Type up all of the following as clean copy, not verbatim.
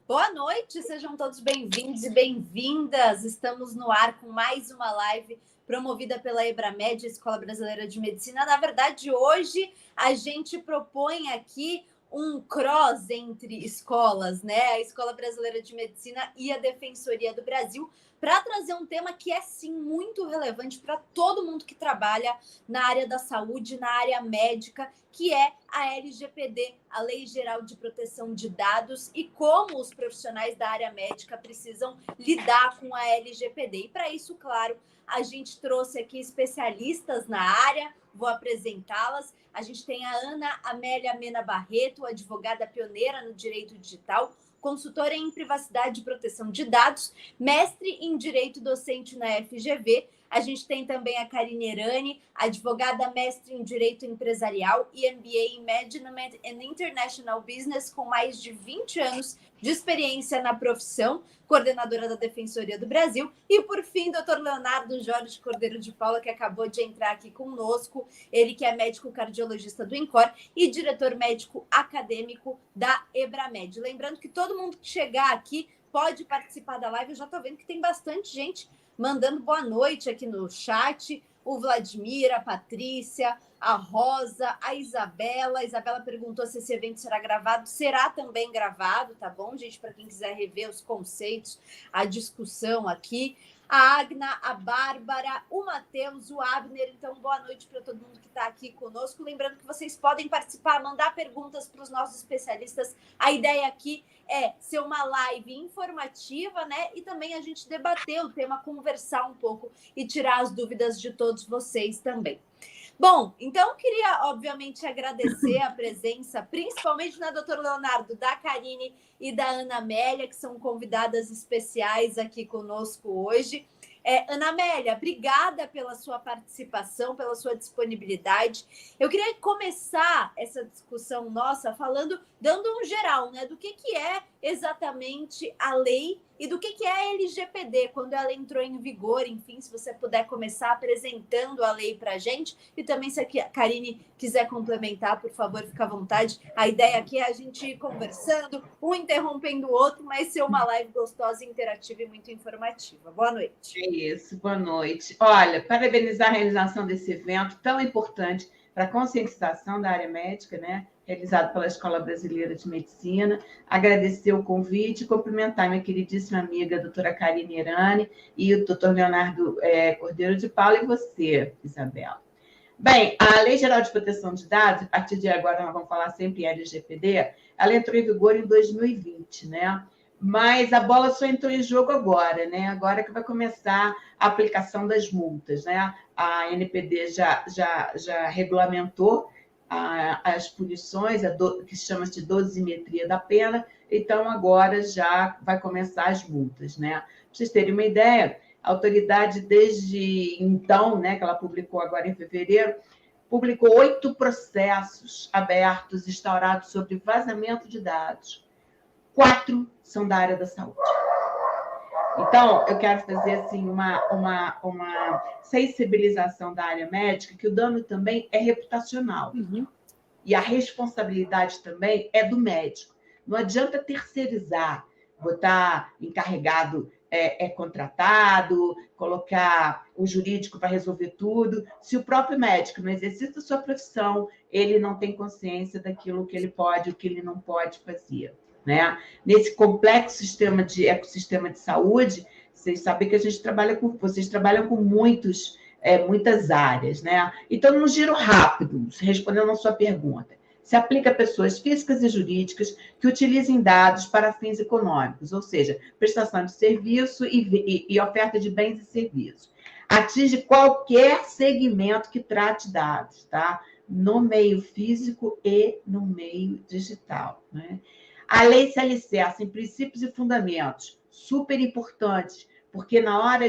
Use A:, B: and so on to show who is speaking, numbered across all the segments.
A: Boa noite, sejam todos bem-vindos e bem-vindas. Estamos no ar com mais uma live promovida pela Ebramed, Escola Brasileira de Medicina. Na verdade, hoje a gente propõe aqui um cross entre escolas, né? A Escola Brasileira de Medicina e a Defensoria do Brasil, para trazer um tema que é, sim, muito relevante para todo mundo que trabalha na área da saúde, na área médica, que é a LGPD, a Lei Geral de Proteção de Dados, e como os profissionais da área médica precisam lidar com a LGPD. E para isso, claro, a gente trouxe aqui especialistas na área, vou apresentá-las. A gente tem a Ana Amélia Mena Barreto, advogada pioneira no direito digital, consultora em privacidade e proteção de dados, mestre em direito docente na FGV. A gente tem também a Karine Erani, advogada mestre em Direito Empresarial e MBA em Management and International Business, com mais de 20 anos de experiência na profissão, coordenadora da Defensoria do Brasil. E, por fim, Dr. Leonardo Jorge Cordeiro de Paula, que acabou de entrar aqui conosco, ele que é médico cardiologista do INCOR e diretor médico acadêmico da Ebramed. Lembrando que todo mundo que chegar aqui pode participar da live. Eu já estou vendo que tem bastante gente mandando boa noite aqui no chat. O Vladimir, a Patrícia, a Rosa, a Isabela. A Isabela perguntou se esse evento será gravado. Será também gravado, tá bom, gente? Para quem quiser rever os conceitos, a discussão aqui. A Agna, a Bárbara, o Matheus, o Abner. Então, boa noite para todo mundo que está aqui conosco. Lembrando que vocês podem participar, mandar perguntas para os nossos especialistas. A ideia aqui é ser uma live informativa, né? E também a gente debater o tema, conversar um pouco e tirar as dúvidas de todos vocês também. Bom, então eu queria, obviamente, agradecer a presença, principalmente da doutora Leonardo, da Karine e da Ana Amélia, que são convidadas especiais aqui conosco hoje. Ana Amélia, obrigada pela sua participação, pela sua disponibilidade. Eu queria começar essa discussão nossa dando um geral, né, do que é exatamente a lei e do que é a LGPD, quando ela entrou em vigor. Enfim, se você puder começar apresentando a lei para a gente, e também se a Karine quiser complementar, por favor, fica à vontade. A ideia aqui é a gente ir conversando, um interrompendo o outro, mas ser uma live gostosa, interativa e muito informativa. Boa noite.
B: É isso, boa noite. Olha, parabenizar a realização desse evento tão importante para a conscientização da área médica, né? Realizado pela Escola Brasileira de Medicina, agradecer o convite e cumprimentar minha queridíssima amiga, a doutora Karine Erani, e o doutor Leonardo Cordeiro de Paula, e você, Isabela. Bem, a Lei Geral de Proteção de Dados, a partir de agora nós vamos falar sempre em LGPD, ela entrou em vigor em 2020, né? Mas a bola só entrou em jogo agora, né? Agora que vai começar a aplicação das multas, né? A NPD já regulamentou as punições, que se chama de dosimetria da pena, então agora já vai começar as multas, né? Para vocês terem uma ideia, a autoridade, desde então, né, que ela publicou agora em fevereiro, publicou 8 processos abertos, instaurados sobre vazamento de dados. 4 são da área da saúde. Então, eu quero fazer assim, uma sensibilização da área médica, que o dano também é reputacional.
A: Uhum.
B: E a responsabilidade também é do médico. Não adianta terceirizar, botar encarregado contratado, colocar o jurídico para resolver tudo. Se o próprio médico não exercita a sua profissão, ele não tem consciência daquilo que ele pode e o que ele não pode fazer. Né? Nesse complexo ecossistema de saúde, vocês sabem que vocês trabalham com muitas áreas, né? Então, num giro rápido, respondendo a sua pergunta, se aplica a pessoas físicas e jurídicas que utilizem dados para fins econômicos, ou seja, prestação de serviço e oferta de bens e serviços. Atinge qualquer segmento que trate dados, tá? No meio físico e no meio digital, né? A lei se alicerça em princípios e fundamentos super importantes, porque na hora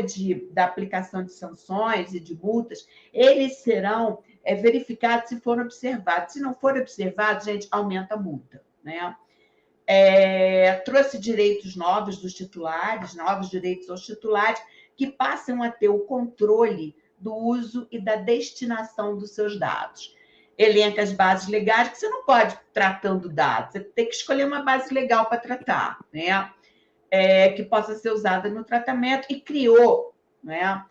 B: da aplicação de sanções e de multas, eles serão verificados se forem observados. Se não forem observados, gente, aumenta a multa, né? Trouxe direitos novos dos titulares, novos direitos aos titulares, que passam a ter o controle do uso e da destinação dos seus dados. elenca as bases legais, que você não pode tratando dados, você tem que escolher uma base legal para tratar, né? Que possa ser usada no tratamento, e criou, né,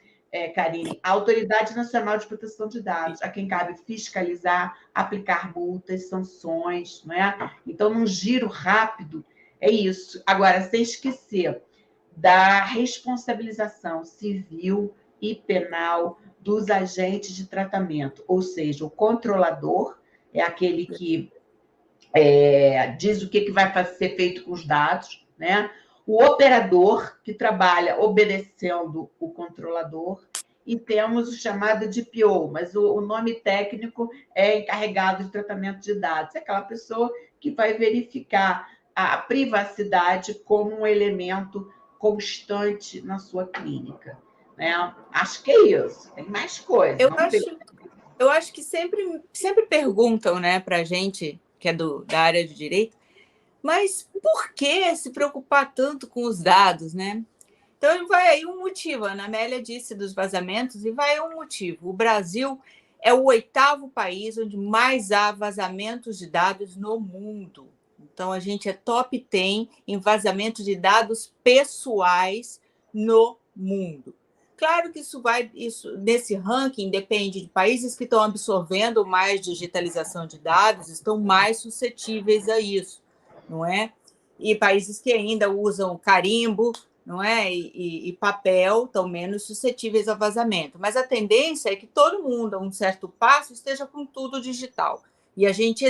B: Karine, a Autoridade Nacional de Proteção de Dados, a quem cabe fiscalizar, aplicar multas, sanções, né? Então, num giro rápido, é isso. Agora, sem esquecer da responsabilização civil e penal dos agentes de tratamento, ou seja, o controlador é aquele que diz o que vai ser feito com os dados, né? O operador, que trabalha obedecendo o controlador, e temos o chamado DPO, mas o nome técnico é encarregado de tratamento de dados, é aquela pessoa que vai verificar a privacidade como um elemento constante na sua clínica, né? Acho que é isso, tem mais coisas.
C: Eu acho que sempre perguntam, né, para a gente, que é da área de direito, mas por que se preocupar tanto com os dados, né? Então, vai aí um motivo. A Ana Amélia disse dos vazamentos, e vai aí um motivo. O Brasil é o 8º país onde mais há vazamentos de dados no mundo. Então, a gente é top 10 em vazamento de dados pessoais no mundo. Claro que isso nesse ranking depende de países que estão absorvendo mais digitalização de dados, estão mais suscetíveis a isso, não é? E países que ainda usam carimbo, não é? E papel, estão menos suscetíveis a vazamento. Mas a tendência é que todo mundo, a um certo passo, esteja com tudo digital. E a gente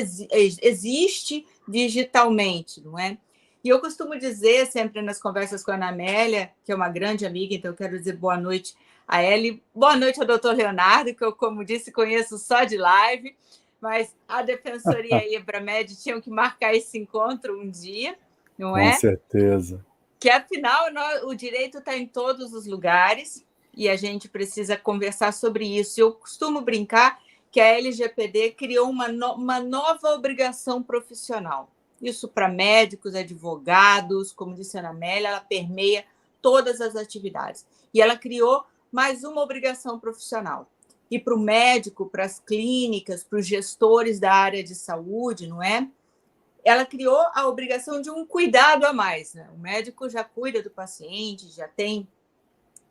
C: existe digitalmente, não é? E eu costumo dizer, sempre nas conversas com a Ana Amélia, que é uma grande amiga, então eu quero dizer boa noite a ela, e boa noite ao doutor Leonardo, que eu, como disse, conheço só de live, mas a Defensoria e a Ebramed tinham que marcar esse encontro um dia, não é?
D: Com certeza.
C: Que, afinal, o direito está em todos os lugares e a gente precisa conversar sobre isso. Eu costumo brincar que a LGPD criou uma nova obrigação profissional. Isso para médicos, advogados, como disse a Ana Amélia, ela permeia todas as atividades. E ela criou mais uma obrigação profissional. E para o médico, para as clínicas, para os gestores da área de saúde, não é? Ela criou a obrigação de um cuidado a mais, né? O médico já cuida do paciente, já tem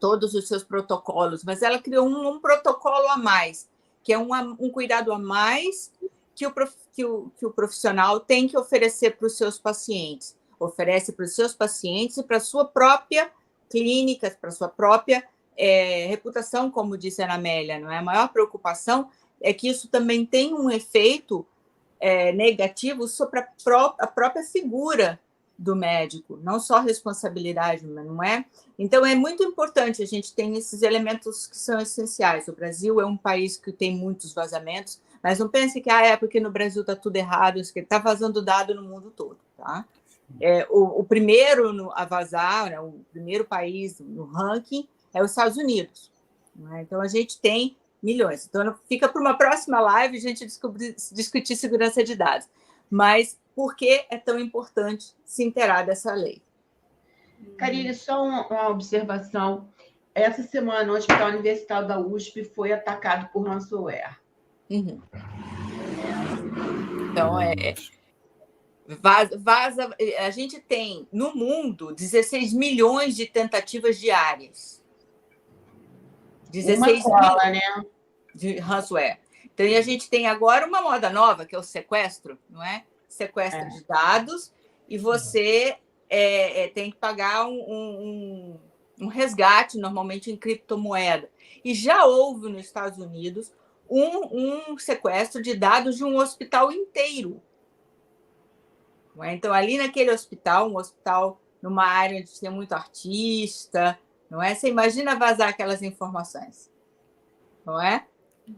C: todos os seus protocolos, mas ela criou um protocolo a mais, que é um cuidado a mais que o profissional tem que oferecer para os seus pacientes. Oferece para os seus pacientes e para a sua própria clínica, para a sua própria reputação, como disse a Ana Amélia, não é? A maior preocupação é que isso também tem um efeito negativo sobre a própria figura do médico, não só responsabilidade, não é? Então, é muito importante a gente ter esses elementos que são essenciais. O Brasil é um país que tem muitos vazamentos, mas não pense que é porque no Brasil está tudo errado, isso que está vazando dado no mundo todo, tá? O primeiro a vazar, né, o primeiro país no ranking é os Estados Unidos, né? Então, a gente tem milhões. Então, fica para uma próxima live a gente discutir segurança de dados. Mas por que é tão importante se inteirar dessa lei?
B: Karine, só uma observação. Essa semana, o Hospital Universitário da USP foi atacado por ransomware.
C: Uhum. Então, vaza. A gente tem, no mundo, 16 milhões de tentativas diárias. 16
B: milhões, né?
C: De ransomware. Então, e a gente tem agora uma moda nova, que é o sequestro, não é? Sequestro de dados, e você tem que pagar um resgate, normalmente em criptomoeda. E já houve nos Estados Unidos um sequestro de dados de um hospital inteiro. Não é? Então, ali naquele hospital, um hospital numa área onde tem muito artista, não é? Você imagina vazar aquelas informações, não é?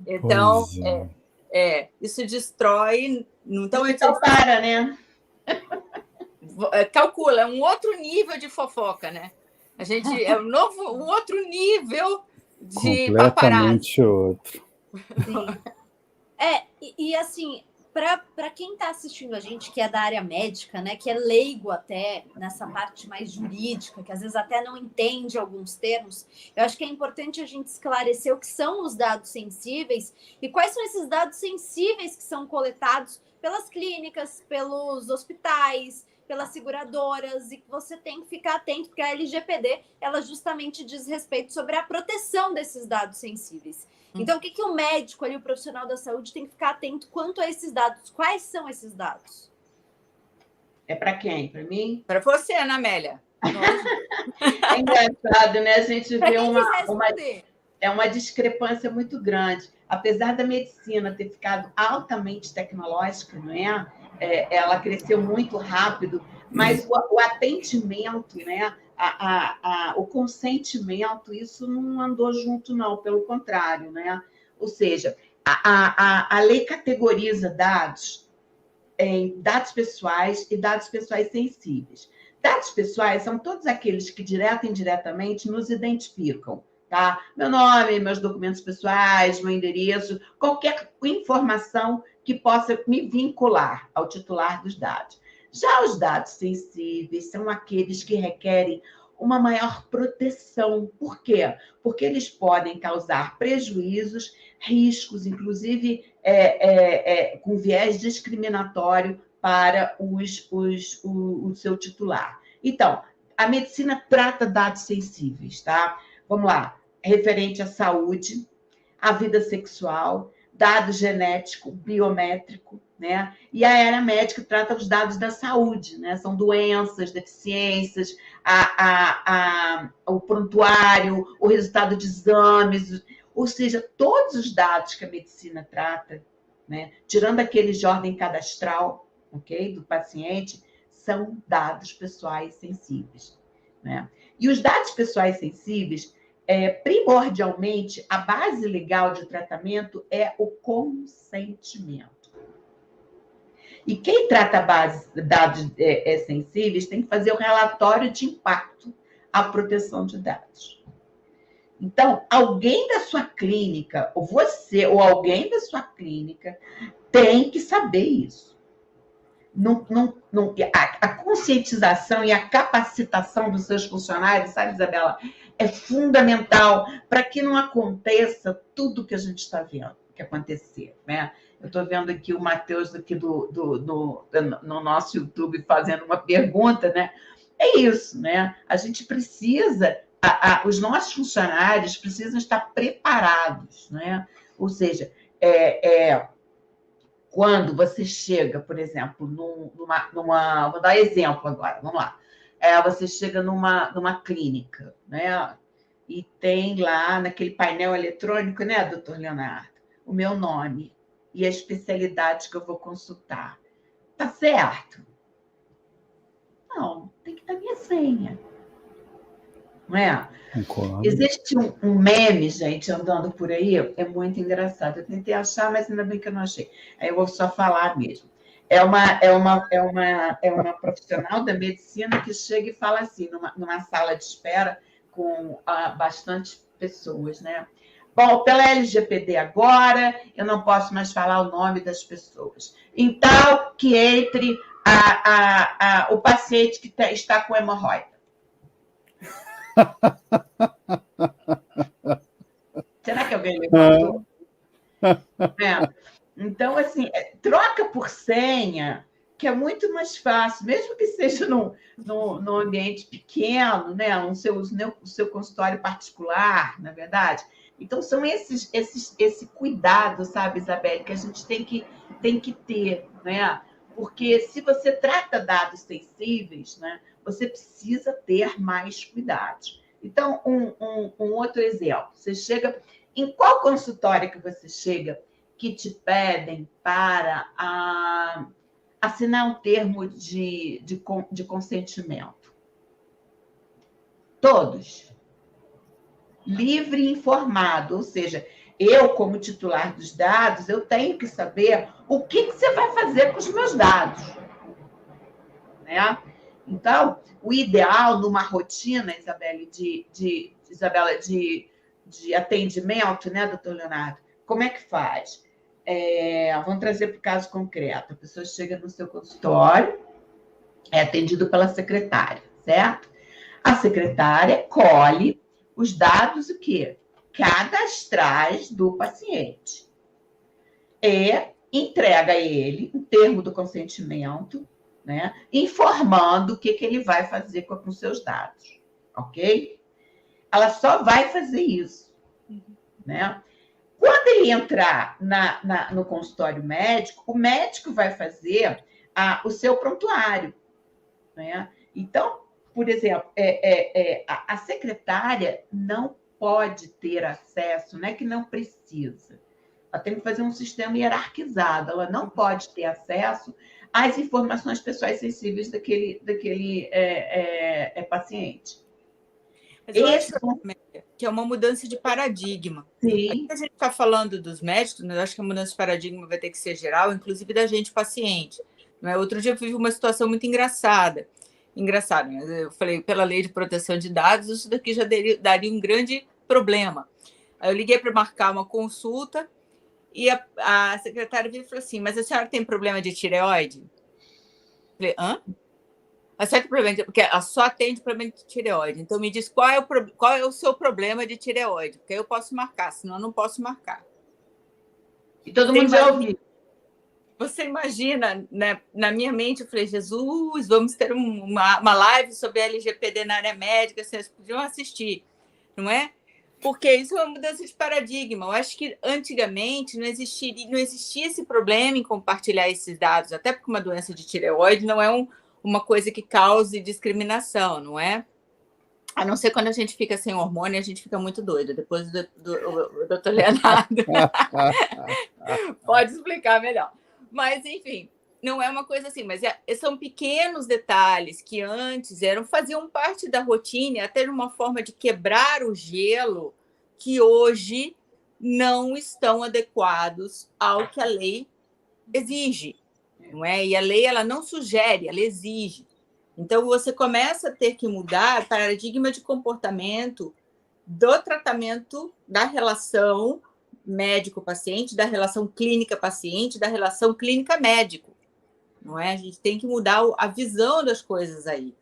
C: Então, isso destrói. Então,
B: para, né?
C: Calcula, é um outro nível de fofoca, né? A gente um outro nível de
D: completamente outro.
A: Sim. E assim, Para quem está assistindo a gente, que é da área médica, né, que é leigo até nessa parte mais jurídica, que às vezes até não entende alguns termos, eu acho que é importante a gente esclarecer o que são os dados sensíveis e quais são esses dados sensíveis que são coletados pelas clínicas, pelos hospitais, pelas seguradoras, e que você tem que ficar atento, porque a LGPD, ela justamente diz respeito sobre a proteção desses dados sensíveis. Então, o que o médico ali, o profissional da saúde, tem que ficar atento quanto a esses dados? Quais são esses dados?
B: É para quem? Para mim?
C: Para você, Ana Amélia.
B: É engraçado, né? A gente vê uma discrepância muito grande. Apesar da medicina ter ficado altamente tecnológica, não é? Ela cresceu muito rápido, mas o atendimento, né? O consentimento, isso não andou junto, não, pelo contrário, né? Ou seja, a lei categoriza dados em dados pessoais e dados pessoais sensíveis. Dados pessoais são todos aqueles que, direta e indiretamente, nos identificam, tá? Meu nome, meus documentos pessoais, meu endereço, qualquer informação que possa me vincular ao titular dos dados. Já os dados sensíveis são aqueles que requerem uma maior proteção. Por quê? Porque eles podem causar prejuízos, riscos, inclusive com viés discriminatório para o seu titular. Então, a medicina trata dados sensíveis, tá? Vamos lá. Referente à saúde, à vida sexual, dado genético, biométrico, né? E a área médica trata os dados da saúde, né? São doenças, deficiências, o prontuário, o resultado de exames, ou seja, todos os dados que a medicina trata, né? Tirando aqueles de ordem cadastral, ok? Do paciente, são dados pessoais sensíveis, né? E os dados pessoais sensíveis, primordialmente, a base legal de tratamento é o consentimento. E quem trata dados sensíveis tem que fazer o relatório de impacto à proteção de dados. Então, alguém da sua clínica, ou você, ou alguém da sua clínica, tem que saber isso. A conscientização e a capacitação dos seus funcionários, sabe, Isabela, é fundamental para que não aconteça tudo que a gente está vendo que acontecer, né? Eu estou vendo aqui o Matheus aqui no nosso YouTube fazendo uma pergunta, né? É isso, né? A gente precisa, os nossos funcionários precisam estar preparados, né? Ou seja, quando você chega, por exemplo, vou dar exemplo agora, vamos lá. Você chega numa clínica, né? E tem lá naquele painel eletrônico, né, doutor Leonardo, o meu nome e a especialidade que eu vou consultar. Tá certo? Não, tem que dar minha senha. Não é?
D: Concordo.
B: Existe um meme, gente, andando por aí, é muito engraçado. Eu tentei achar, mas ainda bem que eu não achei. Aí eu vou só falar mesmo. É uma profissional da medicina que chega e fala assim, numa sala de espera com bastante pessoas, né? Bom, pela LGPD agora, eu não posso mais falar o nome das pessoas. Então, que entre o paciente que está com hemorroida. Será que alguém levantou? Então, assim, troca por senha, que é muito mais fácil, mesmo que seja num ambiente pequeno, né? O seu consultório particular, na verdade. Então, são esse cuidado, sabe, Isabelle, que a gente tem que ter, né? Porque se você trata dados sensíveis, né, você precisa ter mais cuidados. Então, um outro exemplo. Você chega... Em qual consultório que você chega que te pedem para assinar um termo de consentimento? Todos. Livre e informado, ou seja, eu, como titular dos dados, eu tenho que saber o que você vai fazer com os meus dados. Né? Então, o ideal numa rotina, Isabelle, de atendimento, né, doutor Leonardo? Como é que faz? Vamos trazer para o caso concreto. A pessoa chega no seu consultório, é atendido pela secretária, certo? A secretária colhe os dados, o quê? Cadastrais do paciente. E entrega a ele um termo do consentimento, né? Informando o que ele vai fazer com os seus dados, ok? Ela só vai fazer isso, né? Quando ele entrar no consultório médico, o médico vai fazer o seu prontuário, né? Então, por exemplo, a secretária não pode ter acesso, não é que não precisa. Ela tem que fazer um sistema hierarquizado, ela não pode ter acesso às informações pessoais sensíveis daquele paciente.
C: Mas eu acho que é uma mudança de paradigma.
B: Sim.
C: Aqui a gente está falando dos médicos, mas eu acho que a mudança de paradigma vai ter que ser geral, inclusive da gente paciente. Não é? Outro dia eu vivi uma situação muito engraçada. Eu falei, pela lei de proteção de dados, isso daqui já daria um grande problema. Aí eu liguei para marcar uma consulta e a secretária veio e falou assim, mas a senhora tem problema de tireoide? Eu falei, hã? A senhora tem problema, porque ela só atende problema de tireoide. Então, me diz qual é o seu problema de tireoide, porque aí eu posso marcar, senão eu não posso marcar.
B: E todo mundo já ouviu.
C: Você imagina, né? Na minha mente, eu falei, Jesus, vamos ter uma live sobre LGPD na área médica, vocês podiam assistir, não é? Porque isso é uma mudança de paradigma. Eu acho que antigamente não existia esse problema em compartilhar esses dados, até porque uma doença de tireoide não é uma coisa que cause discriminação, não é? A não ser quando a gente fica sem hormônio, a gente fica muito doido. Depois o doutor Leonardo pode explicar melhor. Mas, enfim, não é uma coisa assim. Mas são pequenos detalhes que antes faziam parte da rotina, até de uma forma de quebrar o gelo, que hoje não estão adequados ao que a lei exige. Não é? E a lei ela não sugere, ela exige. Então, você começa a ter que mudar o paradigma de comportamento do tratamento da relação médico-paciente, da relação clínica-paciente, da relação clínica-médico. Não é? A gente tem que mudar a visão das coisas aí.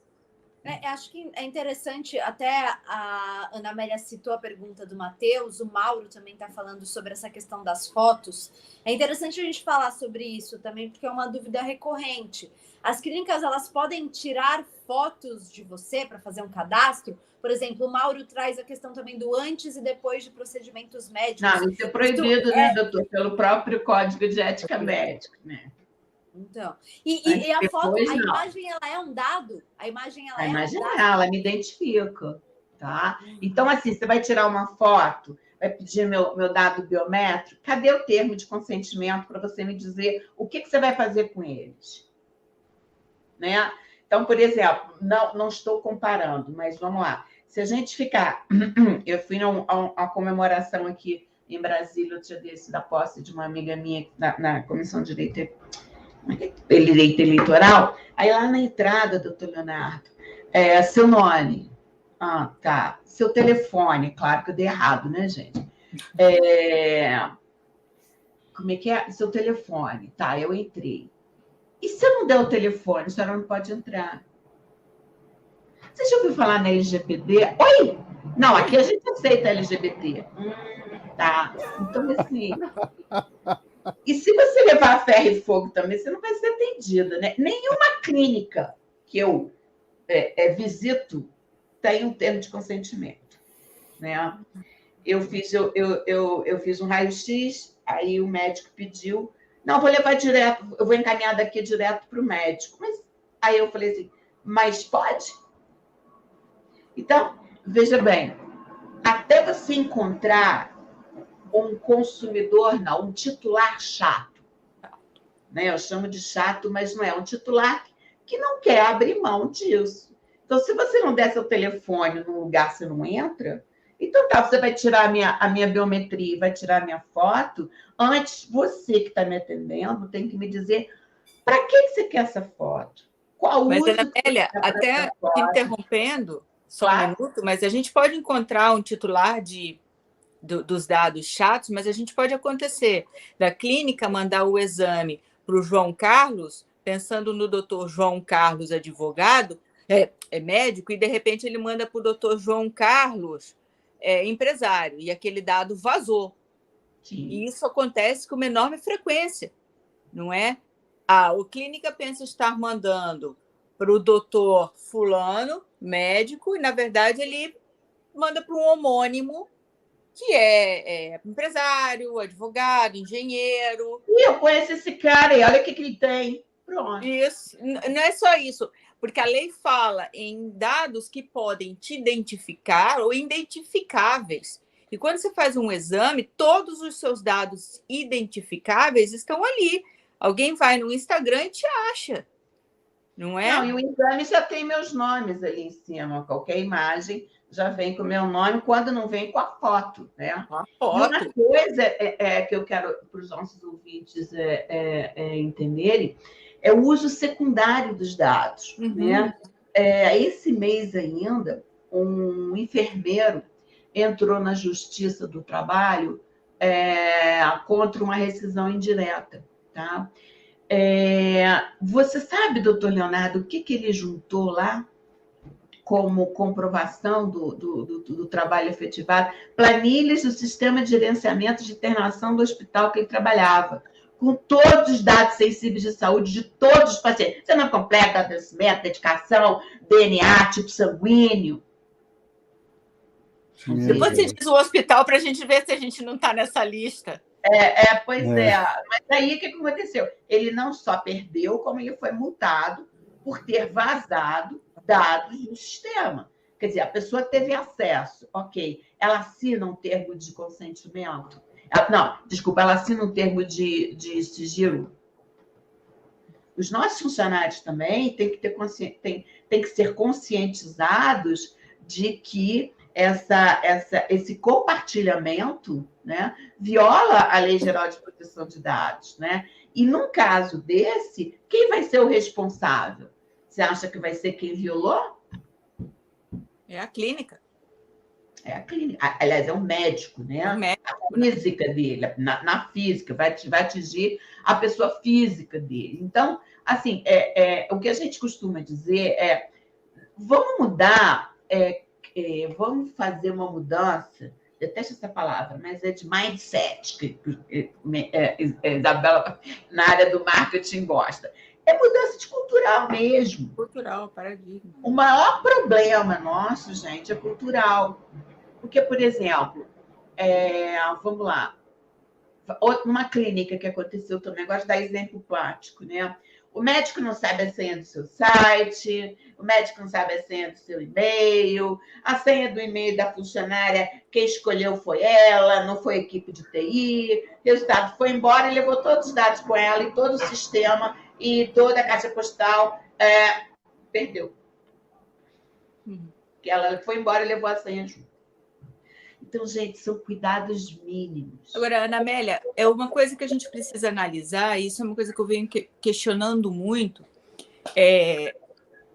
A: Acho que é interessante, até a Ana Amélia citou a pergunta do Matheus, o Mauro também está falando sobre essa questão das fotos. É interessante a gente falar sobre isso também, porque é uma dúvida recorrente. As clínicas, elas podem tirar fotos de você para fazer um cadastro? Por exemplo, o Mauro traz a questão também do antes e depois de procedimentos médicos.
B: Não, isso é proibido, né, doutor? Pelo próprio Código de Ética Médica, né?
A: Então, e a foto, a imagem, ela é um dado? A imagem,
B: ela me identifica, tá? Então, assim, você vai tirar uma foto, vai pedir meu dado biométrico, cadê o termo de consentimento para você me dizer o que você vai fazer com eles? Né? Então, por exemplo, não estou comparando, mas vamos lá. Se a gente ficar... Eu fui a uma comemoração aqui em Brasília, outro dia desse, da posse de uma amiga minha na Comissão de Direito Eleitoral. Aí lá na entrada, doutor Leonardo, seu nome. Ah, tá. Seu telefone, claro que eu dei errado, né, gente? Como é que é? Seu telefone. Tá, eu entrei. E se eu não der o telefone, a senhora não pode entrar. Você já ouviu falar na LGPD? Oi! Não, aqui a gente aceita LGBT. Tá. Então, assim... E se você levar a ferro e fogo também, você não vai ser atendida, né? Nenhuma clínica que eu visito tem um termo de consentimento, né? Eu fiz um raio-x, aí o médico pediu, não, vou levar direto, eu vou encaminhar daqui direto para o médico. Mas aí eu falei assim, mas pode? Então, veja bem, até você encontrar um consumidor, não, um titular chato. Né? Eu chamo de chato, mas não é um titular que não quer abrir mão disso. Então, se você não der seu telefone num lugar, você não entra. Então, tá, você vai tirar a minha biometria, vai tirar a minha foto. Antes, você que está me atendendo tem que me dizer para que você quer essa foto? Qual
C: mas,
B: uso?
C: Ana Amélia, até interrompendo, só um minuto, mas a gente pode encontrar um titular de dos dados chatos, mas a gente pode acontecer da clínica mandar o exame para o João Carlos, pensando no doutor João Carlos, advogado, é médico, e de repente ele manda para o doutor João Carlos, empresário, e aquele dado vazou.
B: Sim.
C: E isso acontece com uma enorme frequência, não é? A clínica pensa estar mandando para o doutor fulano, médico, e, na verdade, ele manda para um homônimo, que é empresário, advogado, engenheiro.
B: E eu conheço esse cara e olha o que ele tem. Pronto.
C: Isso. Não é só isso, porque a lei fala em dados que podem te identificar ou identificáveis. E quando você faz um exame, todos os seus dados identificáveis estão ali. Alguém vai no Instagram e te acha, não é?
B: Não, e o exame já tem meus nomes ali em cima. Qualquer imagem já vem com o meu nome, quando não vem com a foto, né?
C: A
B: E
C: foto.
B: uma coisa que eu quero para os nossos ouvintes entenderem é o uso secundário dos dados, né? Esse mês ainda, um enfermeiro entrou na Justiça do Trabalho contra uma rescisão indireta, tá? Você sabe, doutor Leonardo, o que ele juntou lá como comprovação do trabalho efetivado? Planilhas do sistema de gerenciamento de internação do hospital que ele trabalhava, com todos os dados sensíveis de saúde de todos os pacientes. Você não completa adoecimento, dedicação, DNA, tipo sanguíneo.
C: Depois você diz o hospital para a gente ver se a gente não está nessa lista.
B: Pois é. Mas aí o que aconteceu? Ele não só perdeu, como ele foi multado por ter vazado dados do sistema. Quer dizer, a pessoa teve acesso, ok. Ela assina um termo de consentimento? Ela assina um termo de sigilo. Os nossos funcionários também têm que ser conscientizados de que esse compartilhamento, né, viola a Lei Geral de Proteção de Dados, né? E num caso desse, quem vai ser o responsável? Você acha que vai ser quem violou?
C: É a clínica.
B: É a clínica. Aliás, é o médico, né?
C: É o médico,
B: a física dele, na física, vai atingir a pessoa física dele. Então, assim, o que a gente costuma dizer vamos mudar, vamos fazer uma mudança, detesto essa palavra, mas é de mindset, que Isabela, na área do marketing, gosta. É mudança de cultural mesmo.
C: Cultural, paradigma.
B: O maior problema nosso, gente, é cultural. Porque, por exemplo, vamos lá, numa clínica que aconteceu também, eu gosto de dar exemplo prático, né? O médico não sabe a senha do seu site, o médico não sabe a senha do seu e-mail, a senha do e-mail da funcionária, quem escolheu foi ela, não foi a equipe de TI, o resultado foi embora e levou todos os dados com ela e todo o sistema e toda a caixa postal perdeu. Porque ela foi embora e levou a senha junto. Então, gente, são cuidados mínimos.
C: Agora, Ana Amélia, é uma coisa que a gente precisa analisar, e isso é uma coisa que eu venho questionando muito.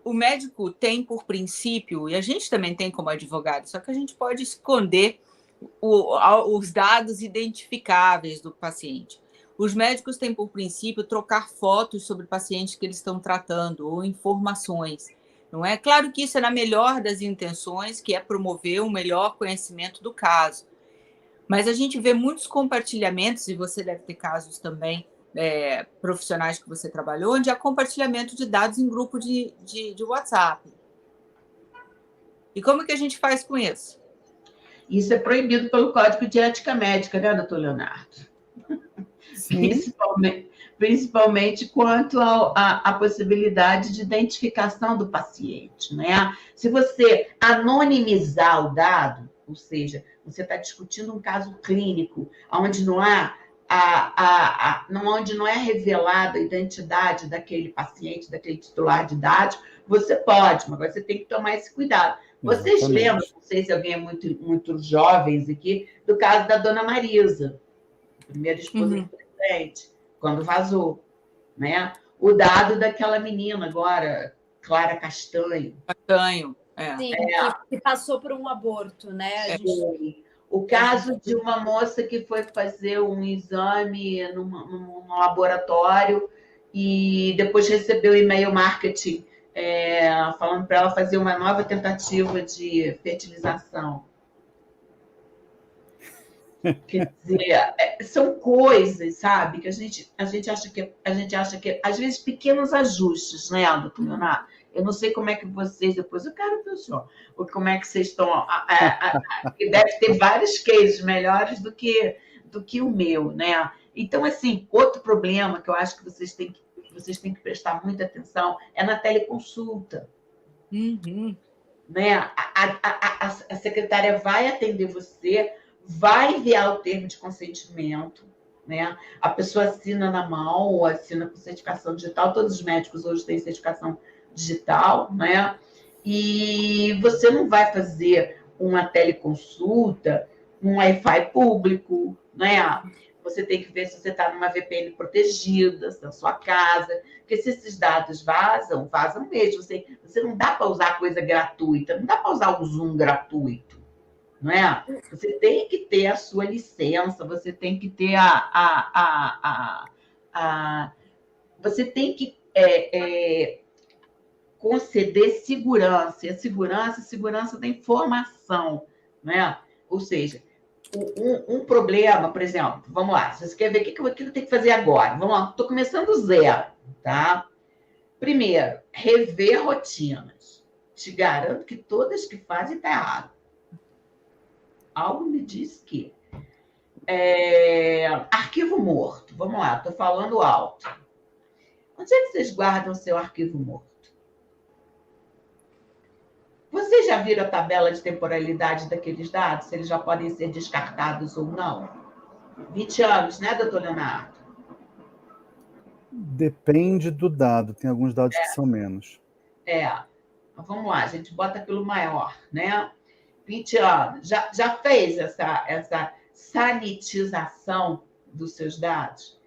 C: O médico tem, por princípio, e a gente também tem como advogado, só que a gente pode esconder os dados identificáveis do paciente. Os médicos têm, por princípio, trocar fotos sobre pacientes que eles estão tratando, ou informações. Não é? Claro que isso é na melhor das intenções, que é promover um melhor conhecimento do caso. Mas a gente vê muitos compartilhamentos, e você deve ter casos também profissionais que você trabalhou, onde há compartilhamento de dados em grupo de WhatsApp. E como que a gente faz com isso?
B: Isso é proibido pelo Código de Ética Médica, né, doutor Leonardo? Principalmente quanto à possibilidade de identificação do paciente, né? Se você anonimizar o dado, ou seja, você está discutindo um caso clínico, onde não é revelada a identidade daquele paciente, daquele titular de dados, você pode, mas você tem que tomar esse cuidado. Vocês lembram, não sei se alguém é muito jovens aqui, do caso da dona Marisa, primeira esposa do presidente, quando vazou, né? O dado daquela menina agora, Clara Castanho.
C: Castanho,
A: Sim, que passou por um aborto, né?
B: O caso de uma moça que foi fazer um exame num laboratório e depois recebeu e-mail marketing falando para ela fazer uma nova tentativa de fertilização. Quer dizer, são coisas, sabe, que a gente acha que às vezes pequenos ajustes, né, doutor Leonardo? Eu não sei como é que vocês, depois eu quero ver o senhor, como é que vocês estão. Deve ter vários cases melhores do que o meu, né? Então, assim, outro problema que eu acho que vocês têm que prestar muita atenção é na teleconsulta.
C: Uhum.
B: Né? A secretária vai atender você, vai enviar o termo de consentimento, né? A pessoa assina na mão ou assina com certificação digital. Todos os médicos hoje têm certificação digital, né? E você não vai fazer uma teleconsulta num Wi-Fi público, né? Você tem que ver se você está numa VPN protegida na sua casa, porque se esses dados vazam mesmo. Você não dá para usar coisa gratuita, não dá para usar o Zoom gratuito, não é? Você tem que ter a sua licença, você tem que ter você tem que conceder segurança, e a segurança da informação, né? Ou seja, um problema, por exemplo, vamos lá, se você quer ver o que eu tenho que fazer agora, vamos lá, estou começando do zero, tá? Primeiro, rever rotinas. Te garanto que todas que fazem está errado. Algo me diz que arquivo morto, vamos lá, estou falando alto. Onde é que vocês guardam o seu arquivo morto? Vocês já viram a tabela de temporalidade daqueles dados? Se eles já podem ser descartados ou não? 20 anos, né, doutor Leonardo?
D: Depende do dado. Tem alguns dados que são menos.
B: Vamos lá, a gente bota pelo maior, né? 20 anos. Já fez essa sanitização dos seus dados?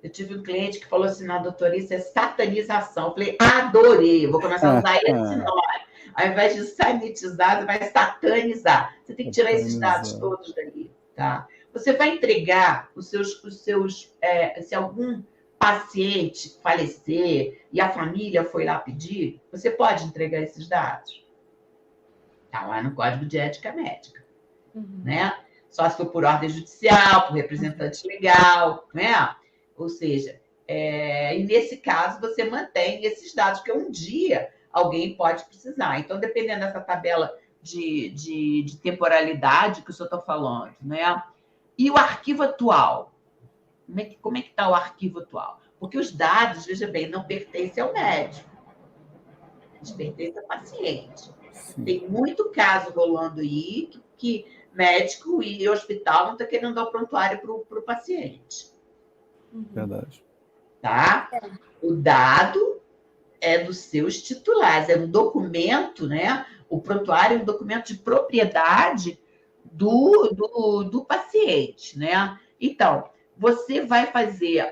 B: Eu tive um cliente que falou assim, não, doutor, isso é satanização. Eu falei, adorei, eu vou começar a usar esse nome. Ao invés de sanitizar, você vai satanizar. Você tem que tirar esses dados todos dali, tá? Você vai entregar os seus se algum paciente falecer e a família foi lá pedir, você pode entregar esses dados. Tá lá no Código de Ética Médica, né? Só se for por ordem judicial, por representante legal, né? Ou seja, e nesse caso você mantém esses dados, porque um dia alguém pode precisar. Então, dependendo dessa tabela de temporalidade que o senhor está falando, né? E o arquivo atual? Como é que está o arquivo atual? Porque os dados, veja bem, não pertencem ao médico. Eles pertencem ao paciente. Sim. Tem muito caso rolando aí que médico e hospital não está querendo dar o prontuário para o paciente.
D: Verdade.
B: Tá? O dado é dos seus titulares, é um documento, né? O prontuário é um documento de propriedade do paciente, né? Então, você vai fazer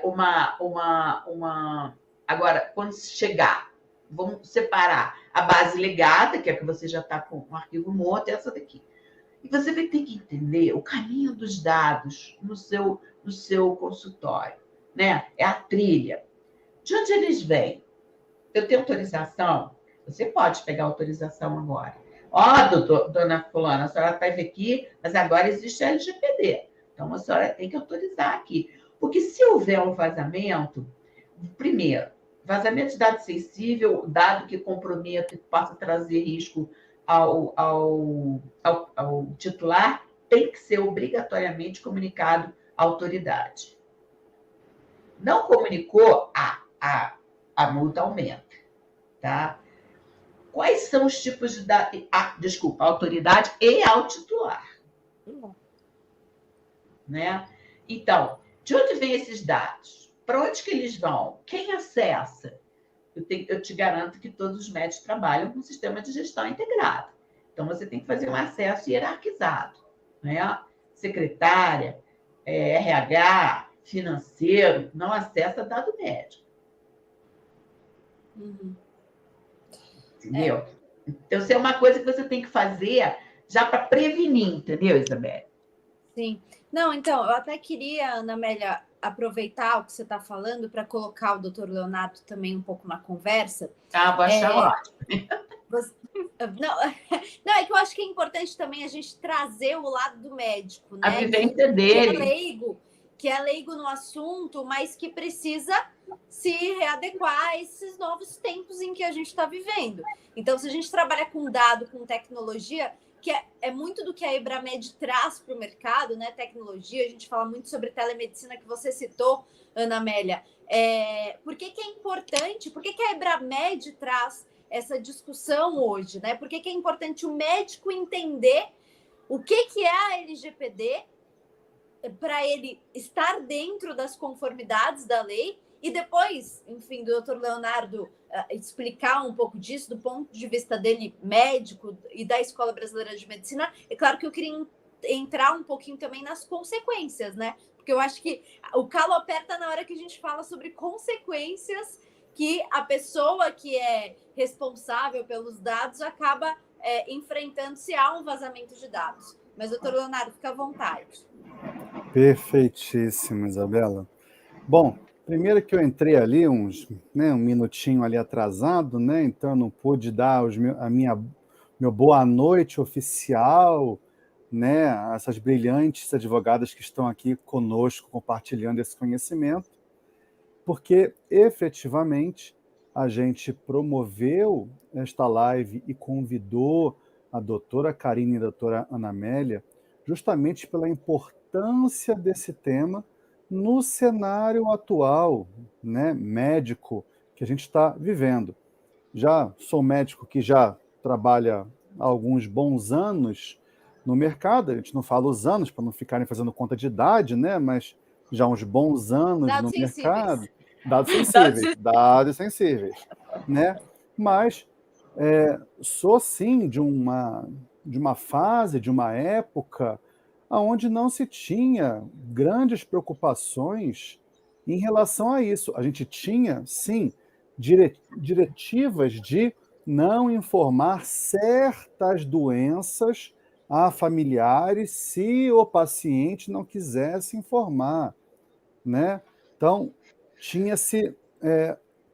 B: agora, quando chegar, vamos separar a base legada, que é que você já está com um arquivo morto, e essa daqui. E você vai ter que entender o caminho dos dados no seu consultório, né? É a trilha. De onde eles vêm? Eu tenho autorização? Você pode pegar autorização agora. Dona fulana, a senhora esteve aqui, mas agora existe a LGPD. Então, a senhora tem que autorizar aqui. Porque se houver um vazamento, primeiro, vazamento de dado sensível, dado que comprometa, que possa trazer risco ao titular, tem que ser obrigatoriamente comunicado à autoridade. Não comunicou, a multa aumenta, tá? Quais são os tipos de dados? Desculpa, a autoridade e ao titular. Né? Então, de onde vêm esses dados? Para onde que eles vão? Quem acessa? Eu te garanto que todos os médicos trabalham com um sistema de gestão integrado. Então, você tem que fazer um acesso hierarquizado, né? Secretária, RH, financeiro, não acessa dado médico. Entendeu? Então, isso é uma coisa que você tem que fazer já para prevenir, entendeu, Isabelle?
A: Sim. Não, então, eu até queria, Ana Amélia, aproveitar o que você está falando para colocar o doutor Leonardo também um pouco na conversa.
B: Vou achar ótimo.
A: Não, não, é que eu acho que é importante também a gente trazer o lado do médico,
B: A
A: né?
B: vivência dele.
A: Que é leigo no assunto, mas que precisa se readequar a esses novos tempos em que a gente está vivendo. Então, se a gente trabalha com dado, com tecnologia, que é muito do que a Ebramed traz para o mercado, né? Tecnologia, a gente fala muito sobre telemedicina que você citou, Ana Amélia. Por que é importante? Por que a Ebramed traz essa discussão hoje, né? Por que é importante o médico entender o que é a LGPD para ele estar dentro das conformidades da lei e depois, enfim, do Dr. Leonardo explicar um pouco disso do ponto de vista dele médico e da Escola Brasileira de Medicina. É claro que eu queria entrar um pouquinho também nas consequências, né? Porque eu acho que o calo aperta na hora que a gente fala sobre consequências que a pessoa que é responsável pelos dados acaba enfrentando se há um vazamento de dados. Mas, doutor Leonardo, fica à vontade.
D: Perfeitíssimo, Isabela. Bom, primeiro que eu entrei ali um minutinho ali atrasado, né? Então eu não pude dar meu boa noite oficial, né? A essas brilhantes advogadas que estão aqui conosco compartilhando esse conhecimento, porque efetivamente a gente promoveu esta live e convidou a doutora Karine e a doutora Ana Amélia justamente pela importância desse tema no cenário atual, né, médico que a gente está vivendo. Já sou médico que já trabalha há alguns bons anos no mercado, a gente não fala os anos para não ficarem fazendo conta de idade, né, mas já uns bons anos
A: Dados
D: no
A: sensíveis.
D: mercado, dados sensíveis, né? Mas sou sim de uma fase, de uma época onde não se tinha grandes preocupações em relação a isso. A gente tinha, sim, diretivas de não informar certas doenças a familiares se o paciente não quisesse informar, né? Então, tinha-se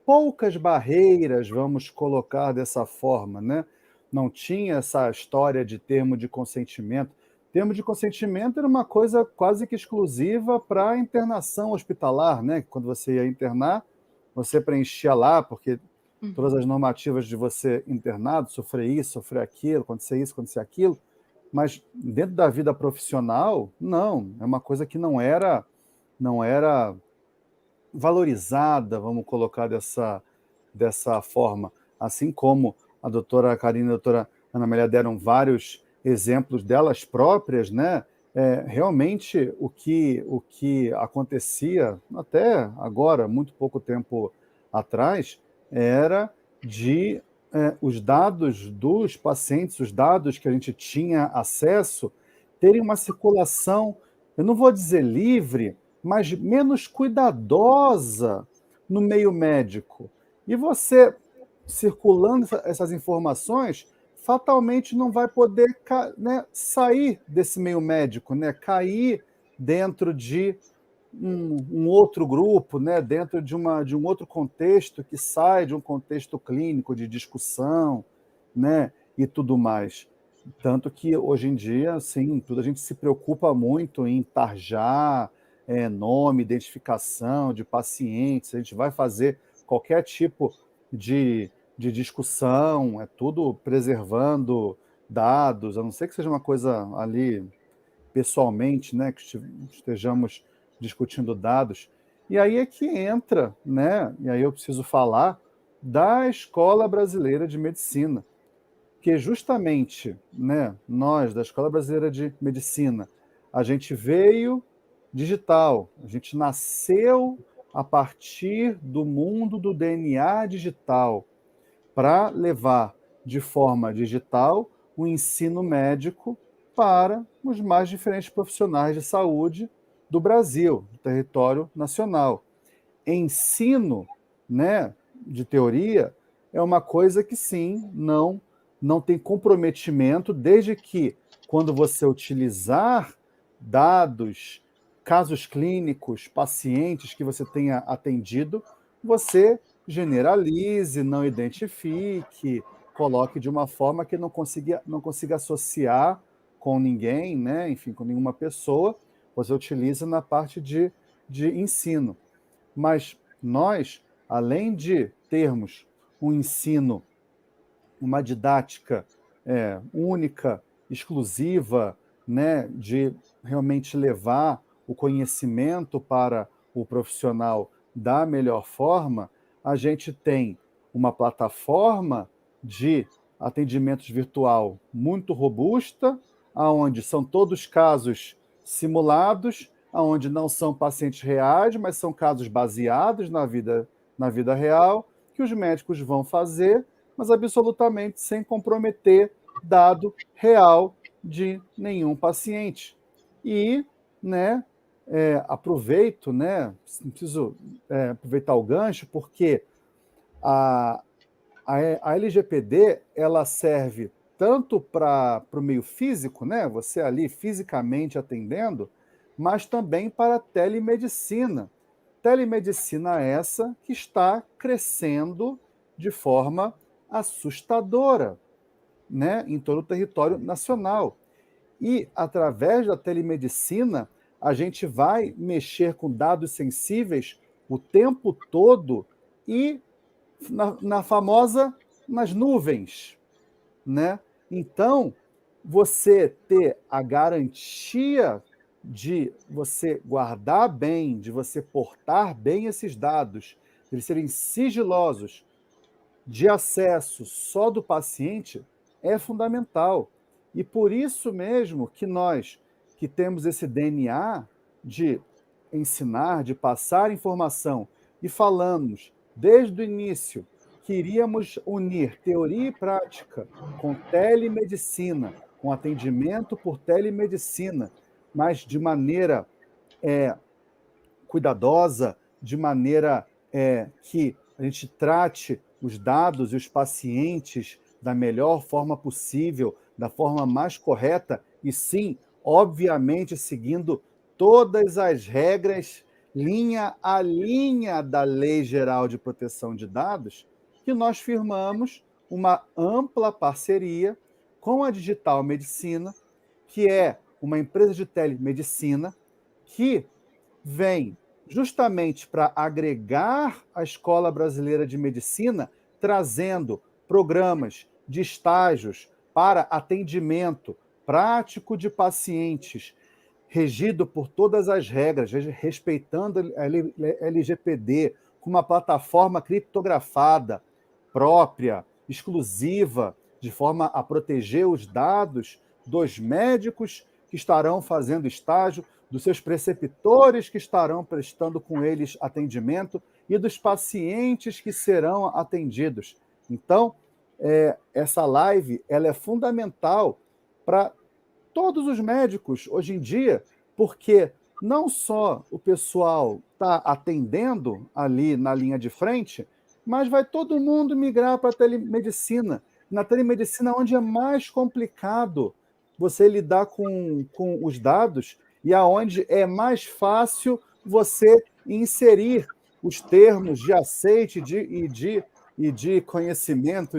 D: poucas barreiras, vamos colocar dessa forma, né? Não tinha essa história de termo de consentimento. Termo de consentimento era uma coisa quase que exclusiva para a internação hospitalar, né? Quando você ia internar, você preenchia lá, porque todas as normativas de você internado, sofrer isso, sofrer aquilo, acontecer isso, acontecer aquilo, mas dentro da vida profissional, não, é uma coisa que não era valorizada, vamos colocar dessa forma, assim como a doutora Karine e a doutora Ana Amélia deram vários exemplos delas próprias, né? Realmente o que acontecia até agora, muito pouco tempo atrás, era de os dados dos pacientes, os dados que a gente tinha acesso, terem uma circulação, eu não vou dizer livre, mas menos cuidadosa no meio médico. E você, circulando essas informações, fatalmente não vai poder, né, sair desse meio médico, né, cair dentro de um outro grupo, né, dentro de um outro contexto que sai de um contexto clínico de discussão, né, e tudo mais. Tanto que hoje em dia, assim, tudo a gente se preocupa muito em tarjar nome, identificação de pacientes, a gente vai fazer qualquer tipo de discussão, é tudo preservando dados, a não ser que seja uma coisa ali pessoalmente, né, que estejamos discutindo dados. E aí é que entra, né, e aí eu preciso falar da Escola Brasileira de Medicina, que justamente, né, nós, da Escola Brasileira de Medicina, a gente veio digital, a gente nasceu a partir do mundo do DNA digital para levar de forma digital o ensino médico para os mais diferentes profissionais de saúde do Brasil, do território nacional. Ensino, né, de teoria é uma coisa que, sim, não tem comprometimento, desde que, quando você utilizar dados, casos clínicos, pacientes que você tenha atendido, você generalize, não identifique, coloque de uma forma que não consiga associar com ninguém, né? Enfim, com nenhuma pessoa, você utiliza na parte de ensino. Mas nós, além de termos um ensino, uma didática única, exclusiva, né, de realmente levar o conhecimento para o profissional da melhor forma, a gente tem uma plataforma de atendimento virtual muito robusta, aonde são todos casos simulados, aonde não são pacientes reais, mas são casos baseados na vida real, que os médicos vão fazer, mas absolutamente sem comprometer dado real de nenhum paciente. E, né, aproveito, né, preciso aproveitar o gancho, porque a LGPD ela serve tanto para o meio físico, né, você ali fisicamente atendendo, mas também para a telemedicina. Telemedicina essa que está crescendo de forma assustadora, né, em todo o território nacional. E, através da telemedicina, a gente vai mexer com dados sensíveis o tempo todo e nas nuvens, né? Então, você ter a garantia de você guardar bem, de você portar bem esses dados, de eles serem sigilosos, de acesso só do paciente, é fundamental. E por isso mesmo que nós, que temos esse DNA de ensinar, de passar informação, e falamos desde o início que iríamos unir teoria e prática com telemedicina, com atendimento por telemedicina, mas de maneira cuidadosa, de maneira que a gente trate os dados e os pacientes da melhor forma possível, da forma mais correta, e sim, obviamente, seguindo todas as regras, linha a linha da Lei Geral de Proteção de Dados, que nós firmamos uma ampla parceria com a Digital Medicina, que é uma empresa de telemedicina que vem justamente para agregar a Escola Brasileira de Medicina, trazendo programas de estágios para atendimento prático de pacientes, regido por todas as regras, respeitando a LGPD, com uma plataforma criptografada própria, exclusiva, de forma a proteger os dados dos médicos que estarão fazendo estágio, dos seus preceptores que estarão prestando com eles atendimento e dos pacientes que serão atendidos. Então, essa live ela é fundamental para todos os médicos hoje em dia, porque não só o pessoal está atendendo ali na linha de frente, mas vai todo mundo migrar para a telemedicina. Na telemedicina, onde é mais complicado você lidar com os dados e aonde é mais fácil você inserir os termos de aceite e de conhecimento,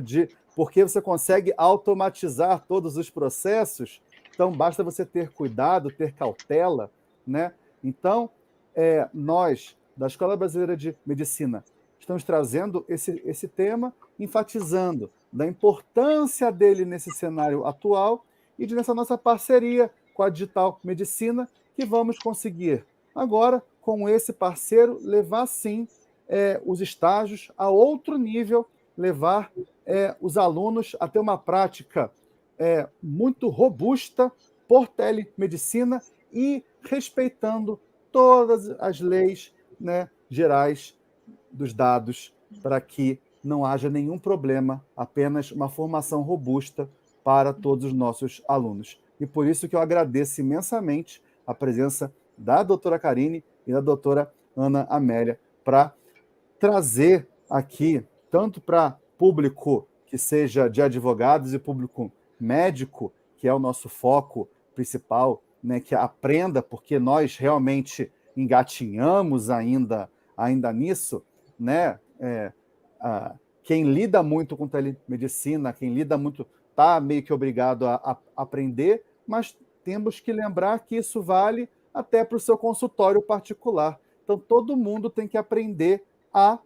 D: porque você consegue automatizar todos os processos. Então, basta você ter cuidado, ter cautela, né? Então, nós, da Escola Brasileira de Medicina, estamos trazendo esse tema, enfatizando da importância dele nesse cenário atual e nessa nossa parceria com a Digital Medicina, que vamos conseguir agora, com esse parceiro, levar, sim, os estágios a outro nível, levar os alunos a ter uma prática muito robusta por telemedicina e respeitando todas as leis, né, gerais dos dados, para que não haja nenhum problema, apenas uma formação robusta para todos os nossos alunos. E por isso que eu agradeço imensamente a presença da doutora Karine e da doutora Ana Amélia para trazer aqui, tanto para público que seja de advogados e público médico, que é o nosso foco principal né, que aprenda, porque nós realmente engatinhamos ainda nisso, né? Quem lida muito com telemedicina, quem lida muito, está meio que obrigado a aprender, mas temos que lembrar que isso vale até para o seu consultório particular. Então, todo mundo tem que aprender a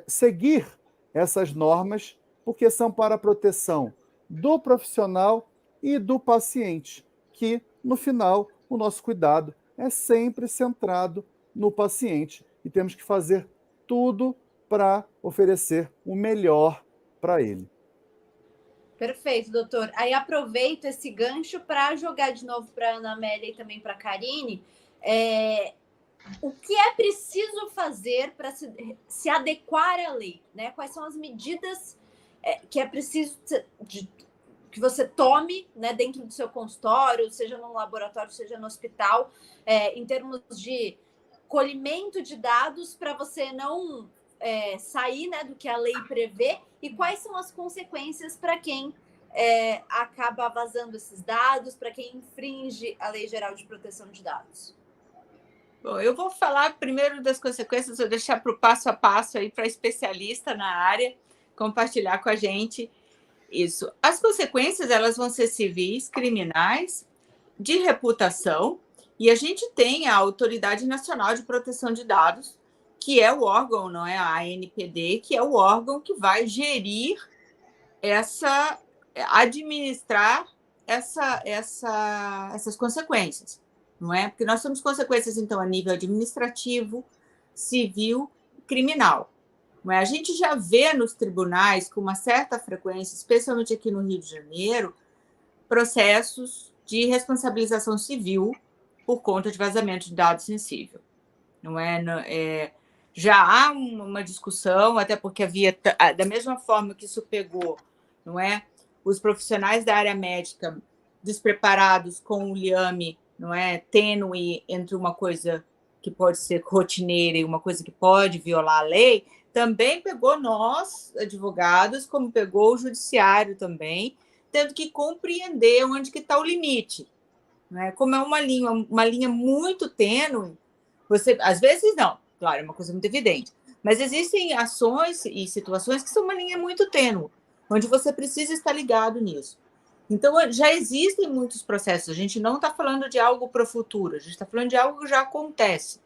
D: seguir essas normas, porque são para a proteção do profissional e do paciente, que, no final, o nosso cuidado é sempre centrado no paciente e temos que fazer tudo para oferecer o melhor para ele.
A: Perfeito, doutor. Aí aproveito esse gancho para jogar de novo para a Ana Amélia e também para a Karine. O que é preciso fazer para se adequar à lei, né? Quais são as medidas que é preciso que você tome, né, dentro do seu consultório, seja no laboratório, seja no hospital, em termos de colhimento de dados para você não sair, né, do que a lei prevê, e quais são as consequências para quem acaba vazando esses dados, para quem infringe a Lei Geral de Proteção de Dados?
C: Bom, eu vou falar primeiro das consequências, vou deixar para o passo a passo aí para especialista na área compartilhar com a gente isso. As consequências, elas vão ser civis, criminais, de reputação, e a gente tem a Autoridade Nacional de Proteção de Dados, que é o órgão, não é a ANPD, que é o órgão que vai gerir administrar essas consequências, não é? Porque nós temos consequências, então, a nível administrativo, civil, criminal. Não é? A gente já vê nos tribunais, com uma certa frequência, especialmente aqui no Rio de Janeiro, processos de responsabilização civil por conta de vazamento de dados sensível. Não é? Já há uma discussão, até porque havia, da mesma forma que isso pegou, não é? Os profissionais da área médica despreparados com o liame, não é, tênue entre uma coisa que pode ser rotineira e uma coisa que pode violar a lei, também pegou nós, advogados, como pegou o judiciário também, tendo que compreender onde que está o limite. Não é? Como é uma linha muito tênue, você, às vezes não, claro, é uma coisa muito evidente, mas existem ações e situações que são uma linha muito tênue, onde você precisa estar ligado nisso. Então, já existem muitos processos. A gente não está falando de algo para o futuro, a gente está falando de algo que já acontece.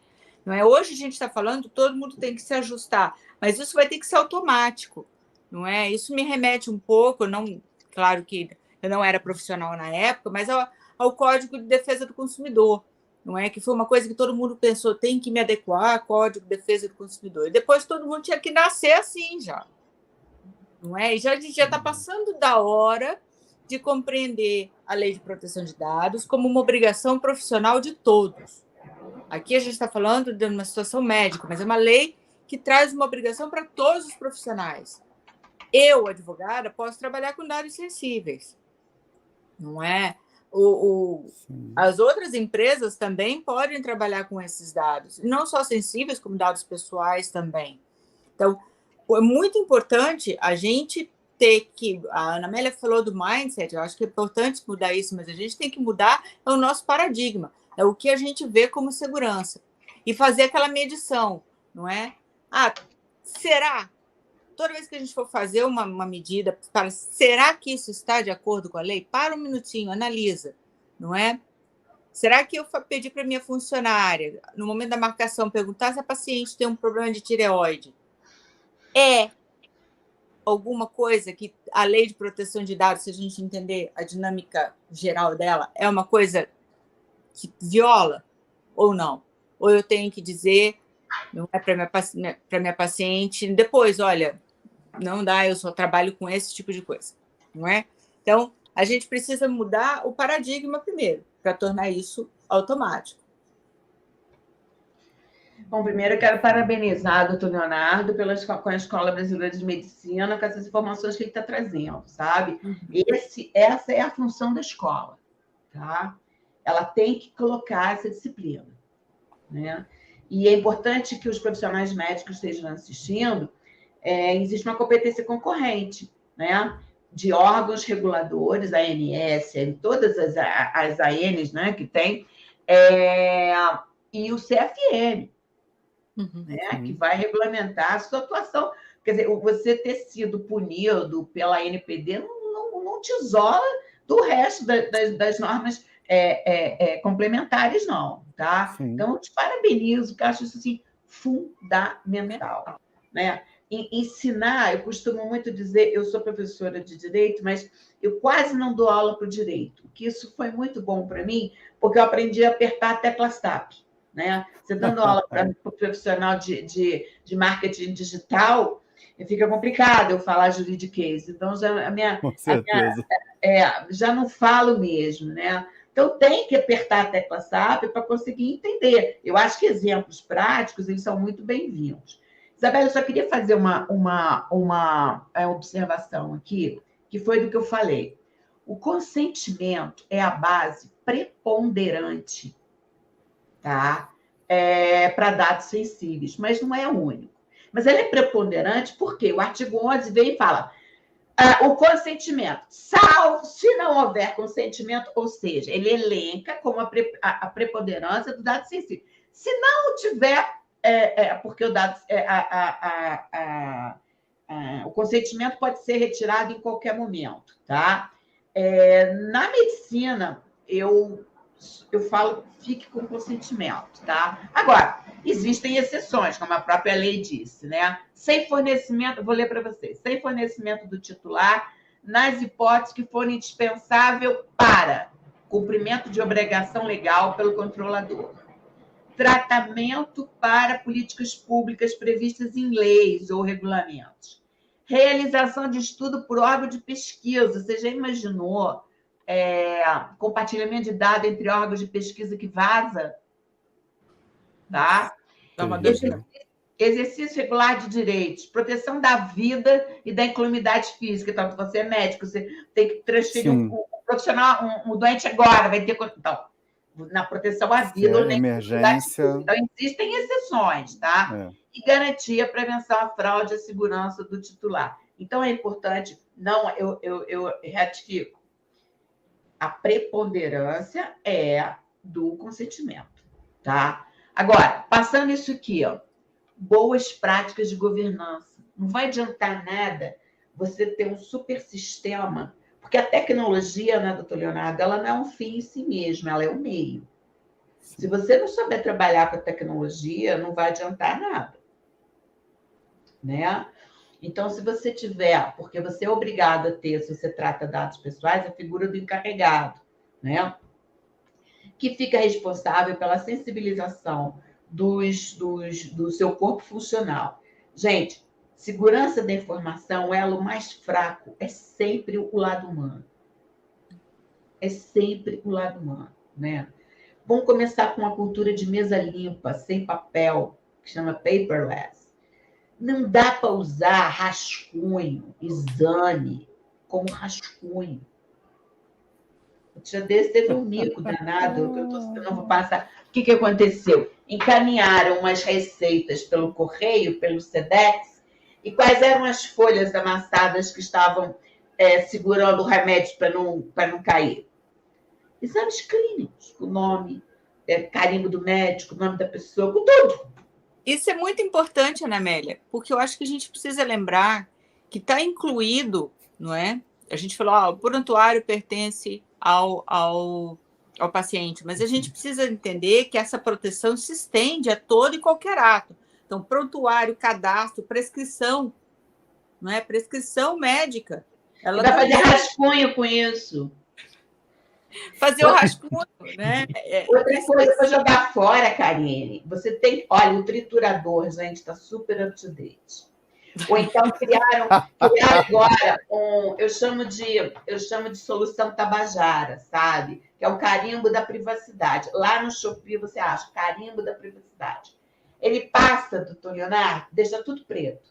C: Não é? Hoje a gente está falando, todo mundo tem que se ajustar, mas isso vai ter que ser automático. Não é? Isso me remete um pouco, claro que eu não era profissional na época, mas ao Código de Defesa do Consumidor. Não é? Que foi uma coisa que todo mundo pensou, tem que me adequar ao Código de Defesa do Consumidor. E depois todo mundo tinha que nascer assim já. Não é? E já está passando da hora de compreender a Lei de Proteção de Dados como uma obrigação profissional de todos. Aqui a gente está falando de uma situação médica, mas é uma lei que traz uma obrigação para todos os profissionais. Eu, advogada, posso trabalhar com dados sensíveis, não é? As outras empresas também podem trabalhar com esses dados, não só sensíveis, como dados pessoais também. Então, é muito importante a gente ter que... A Ana Amélia falou do mindset, eu acho que é importante mudar isso, mas a gente tem que mudar o nosso paradigma, é o que a gente vê como segurança, e fazer aquela medição, não é? Será? Toda vez que a gente for fazer uma medida, será que isso está de acordo com a lei? Para um minutinho, analisa, não é? Será que eu pedi para a minha funcionária, no momento da marcação, perguntar se a paciente tem um problema de tireoide? Alguma coisa que a Lei de Proteção de Dados, se a gente entender a dinâmica geral dela, é uma coisa que viola ou não? Ou eu tenho que dizer, não é para minha paciente, depois, olha, não dá, eu só trabalho com esse tipo de coisa, não é? Então, a gente precisa mudar o paradigma primeiro, para tornar isso automático.
B: Bom, primeiro eu quero parabenizar o doutor Leonardo com a Escola Brasileira de Medicina, com essas informações que ele está trazendo, sabe? Essa é a função da escola, tá? Ela tem que colocar essa disciplina, né? E é importante que os profissionais médicos estejam assistindo, existe uma competência concorrente, né? de órgãos reguladores, a ANS, todas as ANs, né, que tem, e o CFM, né, que vai regulamentar a sua atuação. Quer dizer, você ter sido punido pela ANPD não te isola do resto das normas complementares, não. Tá? Então, eu te parabenizo, porque eu acho isso assim, fundamental. Né? Ensinar, eu costumo muito dizer, eu sou professora de Direito, mas eu quase não dou aula para o Direito, que isso foi muito bom para mim, porque eu aprendi a apertar a tecla STAP. Né? Você dando aula para o profissional de marketing digital, fica complicado eu falar juridiquês. Então, já não falo mesmo. Né? Então, tem que apertar a tecla STAP para conseguir entender. Eu acho que exemplos práticos eles são muito bem-vindos. Isabela, eu só queria fazer uma observação aqui, que foi do que eu falei. O consentimento é a base preponderante, tá? Para dados sensíveis, mas não é o único. Mas ele é preponderante porque o artigo 11 vem e fala o consentimento, salvo se não houver consentimento, ou seja, ele elenca como a preponderância do dado sensível. Se não tiver, porque o dado, o consentimento pode ser retirado em qualquer momento, tá? Na medicina, eu falo, fique com consentimento, tá? Agora, existem exceções, como a própria lei disse, né? Sem fornecimento, vou ler para vocês, sem fornecimento do titular, nas hipóteses que forem indispensável para cumprimento de obrigação legal pelo controlador, tratamento para políticas públicas previstas em leis ou regulamentos, realização de estudo por órgão de pesquisa. Você já imaginou compartilhamento de dados entre órgãos de pesquisa que vaza? Tá? Exercício regular de direitos, proteção da vida e da incolumidade física. Então, você é médico, você tem que transferir um profissional, um doente agora, vai ter... Então, na proteção à vida ou na
D: emergência.
B: Então, existem exceções, tá? E garantir a prevenção à fraude e à segurança do titular. Então, é importante, eu ratifico, a preponderância é do consentimento, tá? Agora, passando isso aqui, boas práticas de governança. Não vai adiantar nada você ter um super sistema, porque a tecnologia, né, doutor Leonardo, ela não é um fim em si mesma, ela é um meio. Se você não souber trabalhar com a tecnologia, não vai adiantar nada. Né? Então, se você tiver, porque você é obrigado a ter, se você trata dados pessoais, a figura do encarregado, né? Que fica responsável pela sensibilização do seu corpo funcional. Gente, segurança da informação, o elo mais fraco é sempre o lado humano. É sempre o lado humano, né? Vamos começar com uma cultura de mesa limpa, sem papel, que chama paperless. Não dá para usar rascunho, exame, como rascunho. O dia desse teve um mico danado, que eu não vou passar. O que aconteceu? Encaminharam umas receitas pelo correio, pelo SEDEX, e quais eram as folhas amassadas que estavam segurando o remédio para não cair? Exames clínicos, o nome, carimbo do médico, o nome da pessoa, com tudo.
C: Isso é muito importante, Ana Amélia, porque eu acho que a gente precisa lembrar que está incluído, não é? A gente falou, o prontuário pertence ao paciente, mas a gente precisa entender que essa proteção se estende a todo e qualquer ato. Então, prontuário, cadastro, prescrição, não é? Prescrição médica.
B: Ela vai fazer rascunho com isso.
C: Fazer o rascunho, né?
B: Outra coisa para jogar fora, Karine, você tem... Olha, o triturador, gente, está super up-to-date. Ou então criaram agora eu chamo de solução Tabajara, sabe? Que é o carimbo da privacidade. Lá no Shopee você acha carimbo da privacidade. Ele passa, doutor Leonardo, deixa tudo preto.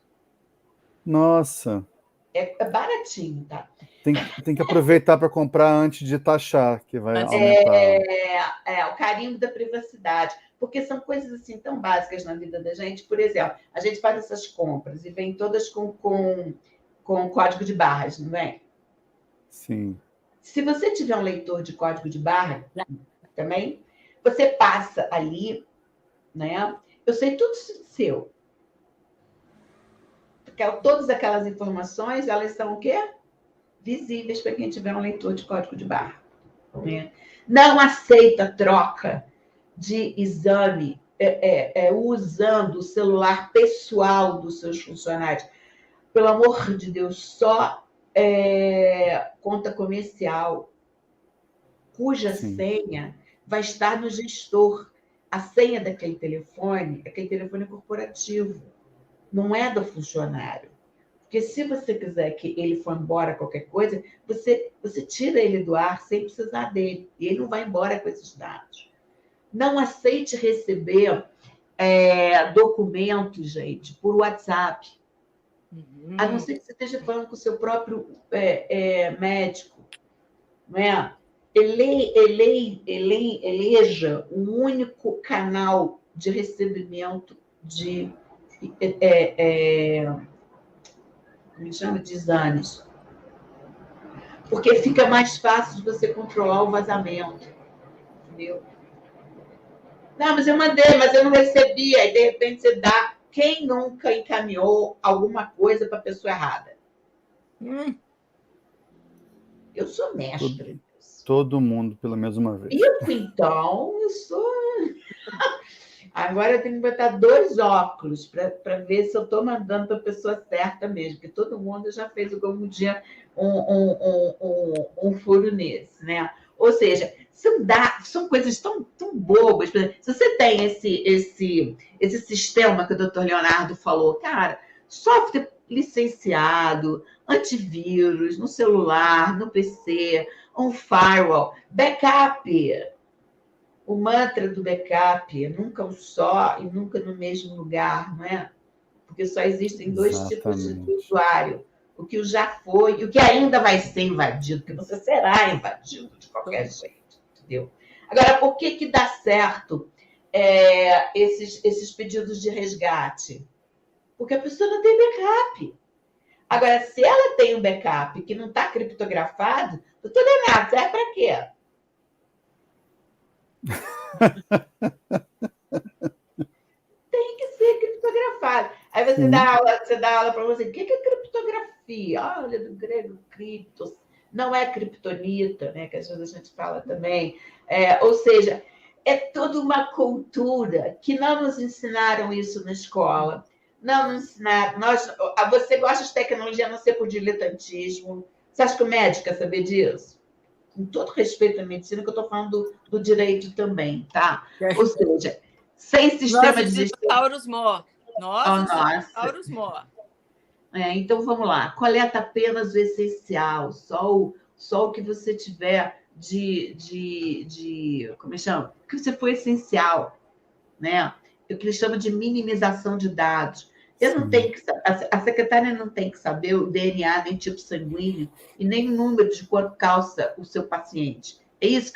D: Nossa.
B: É baratinho, tá?
D: Tem que aproveitar para comprar antes de taxar, que vai aumentar.
B: O carimbo da privacidade. Porque são coisas assim tão básicas na vida da gente. Por exemplo, a gente faz essas compras e vem todas com código de barras, não é?
D: Sim.
B: Se você tiver um leitor de código de barra também, você passa ali, né? Eu sei tudo seu. Porque todas aquelas informações, elas são o quê? Visíveis para quem tiver um leitor de código de barra. Né? Não aceita troca de exame usando o celular pessoal dos seus funcionários. Pelo amor de Deus, só conta comercial, cuja senha vai estar no gestor. A senha daquele telefone é corporativo, não é do funcionário. Porque se você quiser que ele for embora qualquer coisa, você tira ele do ar sem precisar dele. E ele não vai embora com esses dados. Não aceite receber documentos, gente, por WhatsApp. A não ser que você esteja falando com o seu próprio médico. Não é? Eleja um único canal de recebimento de como chama? De exames. Porque fica mais fácil de você controlar o vazamento. Entendeu? Não, mas eu mandei, mas eu não recebi. Aí, de repente, você dá. Quem nunca encaminhou alguma coisa para a pessoa errada? Eu sou mestre.
D: Todo mundo, pelo menos uma vez.
B: Então, eu sou... Agora eu tenho que botar 2 óculos para ver se eu estou mandando para a pessoa certa mesmo, porque todo mundo já fez algum dia um furo nesse, né? Ou seja, são coisas tão bobas. Por exemplo, se você tem esse sistema que o Dr. Leonardo falou, cara, software licenciado, antivírus, no celular, no PC, um firewall, backup. O mantra do backup é nunca um só e nunca no mesmo lugar, não é? Porque só existem 2 tipos de usuário. O que já foi e o que ainda vai ser invadido, porque você será invadido de qualquer jeito, entendeu? Agora, por que dá certo esses pedidos de resgate? Porque a pessoa não tem backup. Agora, se ela tem um backup que não está criptografado, doutor Leonardo, serve para quê? Tem que ser criptografado. Aí você dá aula para você. O que é criptografia? Olha, do grego criptos. Não é criptonita, né? Que às vezes a gente fala também. Ou seja, é toda uma cultura que não nos ensinaram isso na escola. Não nos ensinaram. Você gosta de tecnologia a não ser por diletantismo. Você acha que o médico quer saber disso? Com todo respeito à medicina, que eu estou falando do direito também, tá? Ou seja, sem sistema de gestão...
C: Nossa.
B: Então, vamos lá. Coleta apenas o essencial, só o que você tiver como chama? O que você for essencial, né? O que eles chamam de minimização de dados. A secretária não tem que saber o DNA, nem tipo sanguíneo, e nem o número de quanto calça o seu paciente. É isso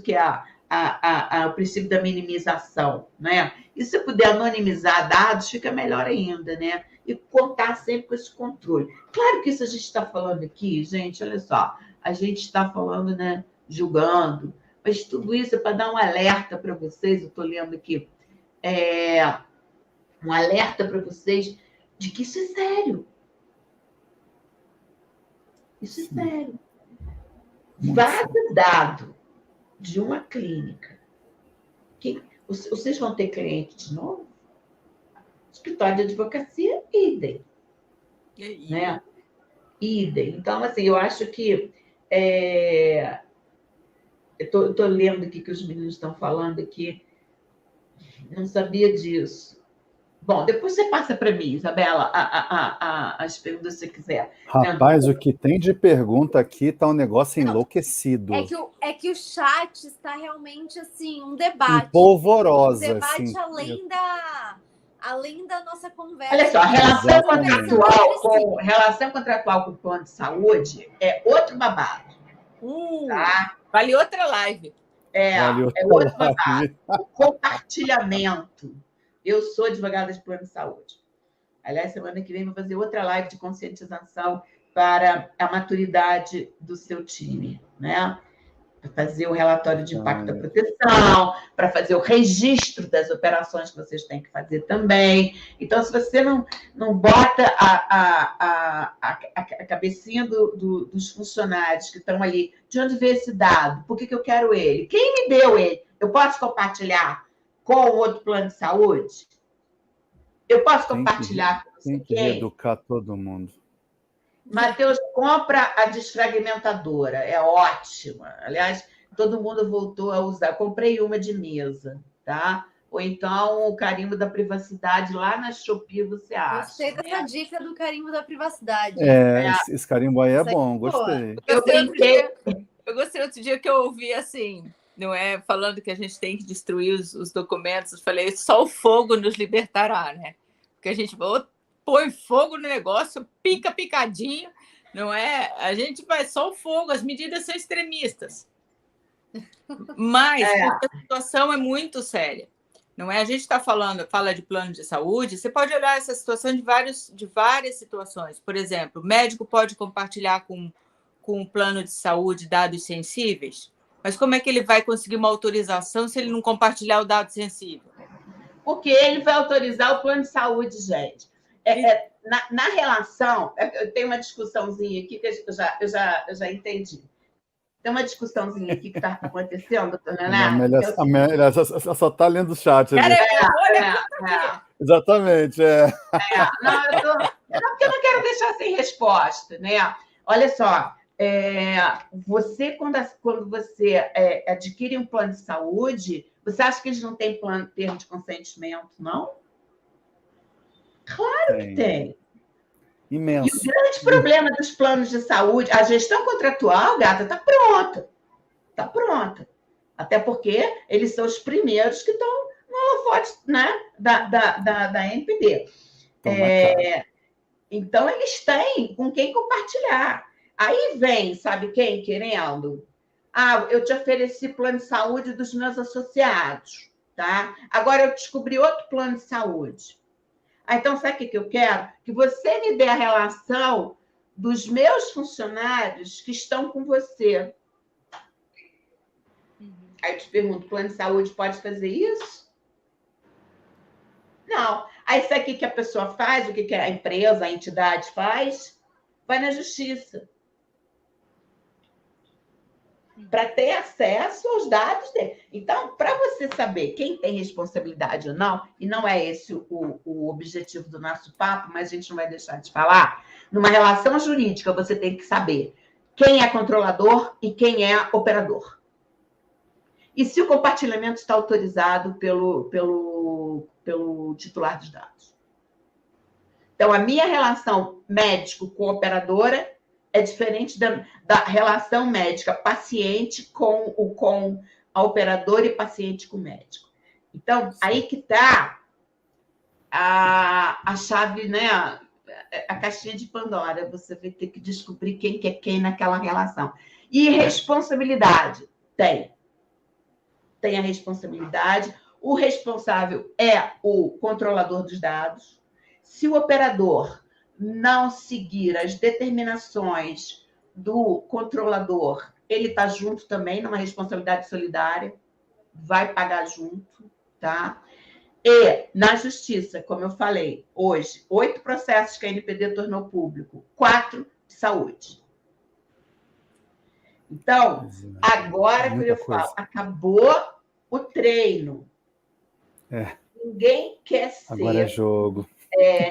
B: que é o princípio da minimização, né? E se puder anonimizar dados, fica melhor ainda, né? E contar sempre com esse controle. Claro que isso a gente está falando aqui, gente, olha só, a gente está falando, né, julgando, mas tudo isso é para dar um alerta para vocês, eu estou lendo aqui, um alerta para vocês de que isso é sério. Isso é sério. Vaza dado de uma clínica. Vocês vão ter cliente de novo? Escritório de advocacia, idem. Né? Idem. Então, assim, eu acho que... eu estou lendo aqui que os meninos estão falando aqui. Não sabia disso. Bom, depois você passa para mim, Isabela, as perguntas se você quiser.
D: Rapaz, o que tem de pergunta aqui está um negócio enlouquecido.
A: É que o chat está realmente assim, um debate.
D: Polvorosa.
A: Um debate
D: assim,
A: além da nossa conversa.
B: Olha só, relação contratual com o plano de saúde é outro babado. Tá?
C: Vale outra live.
B: Outro babado. O compartilhamento. Eu sou advogada de plano de saúde. Aliás, semana que vem vou fazer outra live de conscientização para a maturidade do seu time, né? Para fazer o relatório de impacto da proteção, para fazer o registro das operações que vocês têm que fazer também. Então, se você não bota a cabecinha dos funcionários que estão ali, de onde veio esse dado? Por que eu quero ele? Quem me deu ele? Eu posso compartilhar com o outro plano de saúde? Eu posso compartilhar com você?
D: Tem que reeducar todo mundo.
B: Matheus, compra a desfragmentadora, é ótima. Aliás, todo mundo voltou a usar. Comprei uma de mesa, tá? Ou então o carimbo da privacidade lá na Shopee você acha.
A: Gostei dessa dica do carimbo da privacidade.
D: Esse carimbo aí é bom, gostei.
C: Eu gostei outro dia que eu ouvi assim, não é? Falando que a gente tem que destruir os documentos. Eu falei, só o fogo nos libertará, né? Porque a gente põe fogo no negócio, picadinho, não é? A gente vai só o fogo, as medidas são extremistas. Mas a situação é muito séria, não é? A gente está fala de plano de saúde, você pode olhar essa situação de várias situações. Por exemplo, o médico pode compartilhar com um plano de saúde dados sensíveis, mas como é que ele vai conseguir uma autorização se ele não compartilhar o dado sensível?
B: Porque ele vai autorizar o plano de saúde, gente. Na relação, eu tenho uma discussãozinha aqui que eu já entendi. Tem uma discussãozinha aqui que está acontecendo, doutor Leonardo.
D: A Amélia só está lendo o chat.
C: Cara,
D: Exatamente.
B: Não, porque eu não quero deixar sem resposta, né? Olha só, você, quando você adquire um plano de saúde, você acha que eles não têm termo de consentimento, não? Claro que tem.
D: Imenso.
B: E o grande problema dos planos de saúde, a gestão contratual, gata, está pronta. Está pronta. Até porque eles são os primeiros que estão no holofote, né, da NPD. Então, eles têm com quem compartilhar. Aí vem, sabe quem querendo? Eu te ofereci plano de saúde dos meus associados, tá? Agora eu descobri outro plano de saúde. Então, sabe o que eu quero? Que você me dê a relação dos meus funcionários que estão com você. Aí eu te pergunto, o plano de saúde pode fazer isso? Não. Aí sabe o que a pessoa faz? O que a empresa, a entidade faz? Vai na justiça. Para ter acesso aos dados dele. Então, para você saber quem tem responsabilidade ou não, e não é esse o objetivo do nosso papo, mas a gente não vai deixar de falar, numa relação jurídica você tem que saber quem é controlador e quem é operador. E se o compartilhamento está autorizado pelo titular dos dados. Então, a minha relação médico-cooperadora é diferente da relação médica-paciente com a operadora e paciente com o médico. Então, aí que está a chave, né? A caixinha de Pandora. Você vai ter que descobrir quem que é quem naquela relação. E responsabilidade? Tem a responsabilidade. O responsável é o controlador dos dados. Se o operador não seguir as determinações do controlador, ele está junto também numa responsabilidade solidária, vai pagar junto, tá? E na justiça, como eu falei, hoje, 8 processos que a NPD tornou público, 4 de saúde. Então, agora que eu falo, acabou o treino. Ninguém quer ser...
D: Agora é jogo.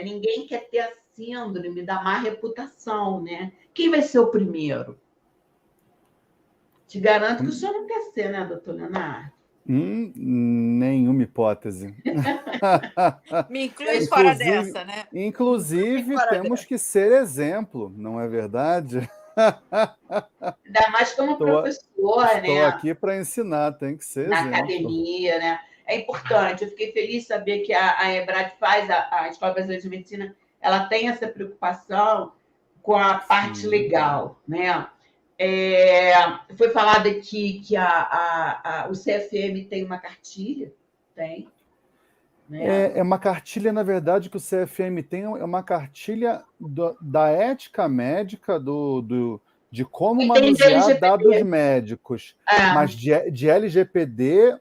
B: Ninguém quer ter a síndrome da má reputação, né? Quem vai ser o primeiro? Te garanto que o senhor não quer ser, né, doutor Leonardo?
D: Nenhuma hipótese.
C: Me inclui fora dessa, né?
D: Inclusive, temos que ser exemplo, não é verdade?
B: Ainda mais como professor, né?
D: Estou aqui para ensinar, tem que ser
B: na
D: exemplo.
B: Academia, né? É importante. Eu fiquei feliz de saber que a EBRAD faz, a Escola Brasileira de Medicina, ela tem essa preocupação com a parte legal, né? Foi falado aqui que o CFM tem uma cartilha, tem. né?
D: É uma cartilha, na verdade, que o CFM tem, é uma cartilha da ética médica, de como
B: E tem de
D: manusear
B: LGPD.
D: dados médicos. Mas de LGPD,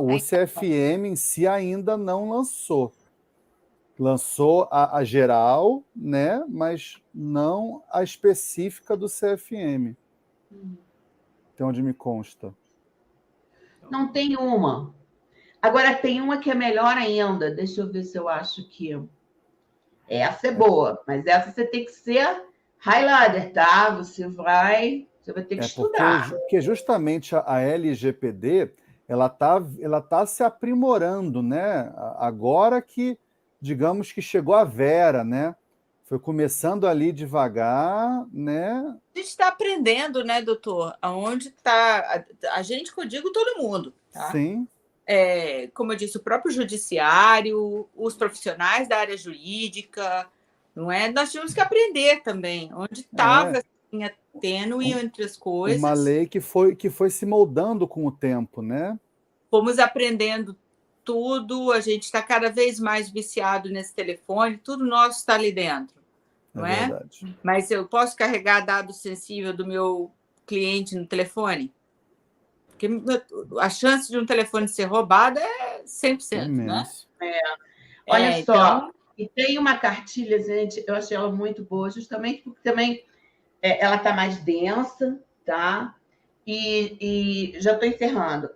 D: o
A: Ainda
D: CFM em si ainda não lançou. Lançou a geral, né? Mas não a específica do CFM. Até onde me consta.
B: Não tem uma. Agora tem uma que é melhor ainda. Deixa eu ver se eu acho que essa é boa, mas essa você tem que ser highlighter, tá? Você vai ter que estudar.
D: Porque justamente a LGPD ela tá se aprimorando, né? Agora que, digamos que chegou a Vera, né? Foi começando ali devagar, né?
C: A gente está aprendendo, né, doutor? Aonde está a gente, que eu digo todo mundo, tá?
D: Sim.
C: Como eu disse, o próprio judiciário, os profissionais da área jurídica, não é? Nós tínhamos que aprender também onde estava essa linha tênue entre as coisas.
D: Uma lei que foi se moldando com o tempo, né?
C: Fomos aprendendo tudo, a gente está cada vez mais viciado nesse telefone, tudo nosso está ali dentro, não é?
D: Verdade.
C: Mas eu posso carregar dado sensível do meu cliente no telefone? Porque a chance de um telefone ser roubado é 100%,
D: Imenso.
C: né?
B: Olha só,
C: então...
B: e tem uma cartilha, gente, eu achei ela muito boa, justamente porque também ela está mais densa, tá? E já estou encerrando.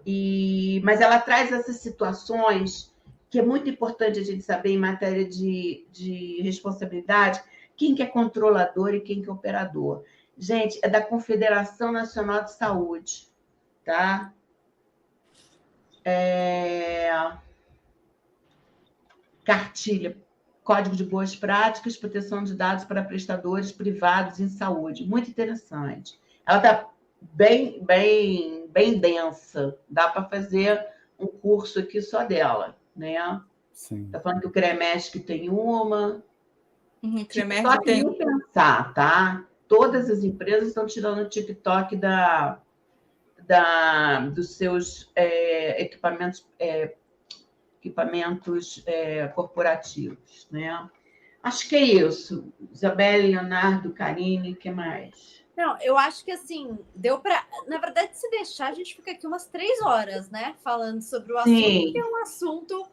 B: Mas ela traz essas situações que é muito importante a gente saber em matéria de responsabilidade, quem que é controlador e quem que é operador. Gente, é da Confederação Nacional de Saúde, tá? Cartilha, Código de Boas Práticas, Proteção de Dados para Prestadores Privados em Saúde. Muito interessante. Ela está bem densa. Dá para fazer um curso aqui só dela, né?
D: Sim.
B: Está falando que o CREMESC tem uma.
C: TikTok
B: Só que nem pensar, tá? Todas as empresas estão tirando o TikTok dos seus equipamentos corporativos, né? Acho que é isso. Isabelle, Leonardo, Karine, o que mais?
A: Não, eu acho que assim, deu para. Na verdade, se deixar, a gente fica aqui umas 3 horas, né? Falando sobre o assunto, que é um assunto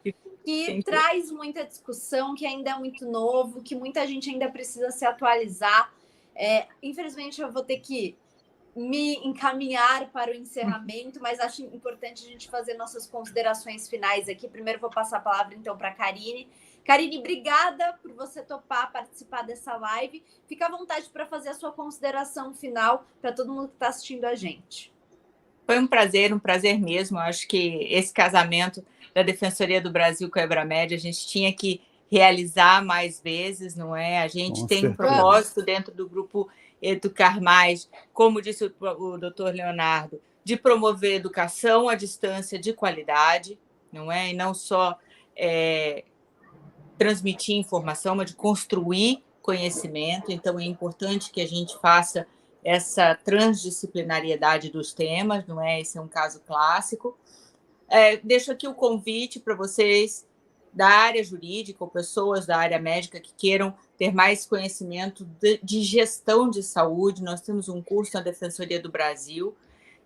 A: que traz muita discussão, que ainda é muito novo, que muita gente ainda precisa se atualizar. Infelizmente, eu vou ter que me encaminhar para o encerramento, mas acho importante a gente fazer nossas considerações finais aqui. Primeiro vou passar a palavra, então, para a Karine. Karine, obrigada por você topar participar dessa live. Fica à vontade para fazer a sua consideração final para todo mundo que está assistindo a gente.
C: Foi um prazer mesmo. Acho que esse casamento da Defensoria do Brasil com a Ebramed, a gente tinha que realizar mais vezes, não é? A gente tem um propósito dentro do grupo Educar Mais, como disse o doutor Leonardo, de promover educação à distância de qualidade, não é? E não só transmitir informação, mas de construir conhecimento. Então, é importante que a gente faça essa transdisciplinariedade dos temas, não é? Esse é um caso clássico. Deixo aqui o convite para vocês da área jurídica ou pessoas da área médica que queiram ter mais conhecimento de gestão de saúde. Nós temos um curso na Defensoria do Brasil,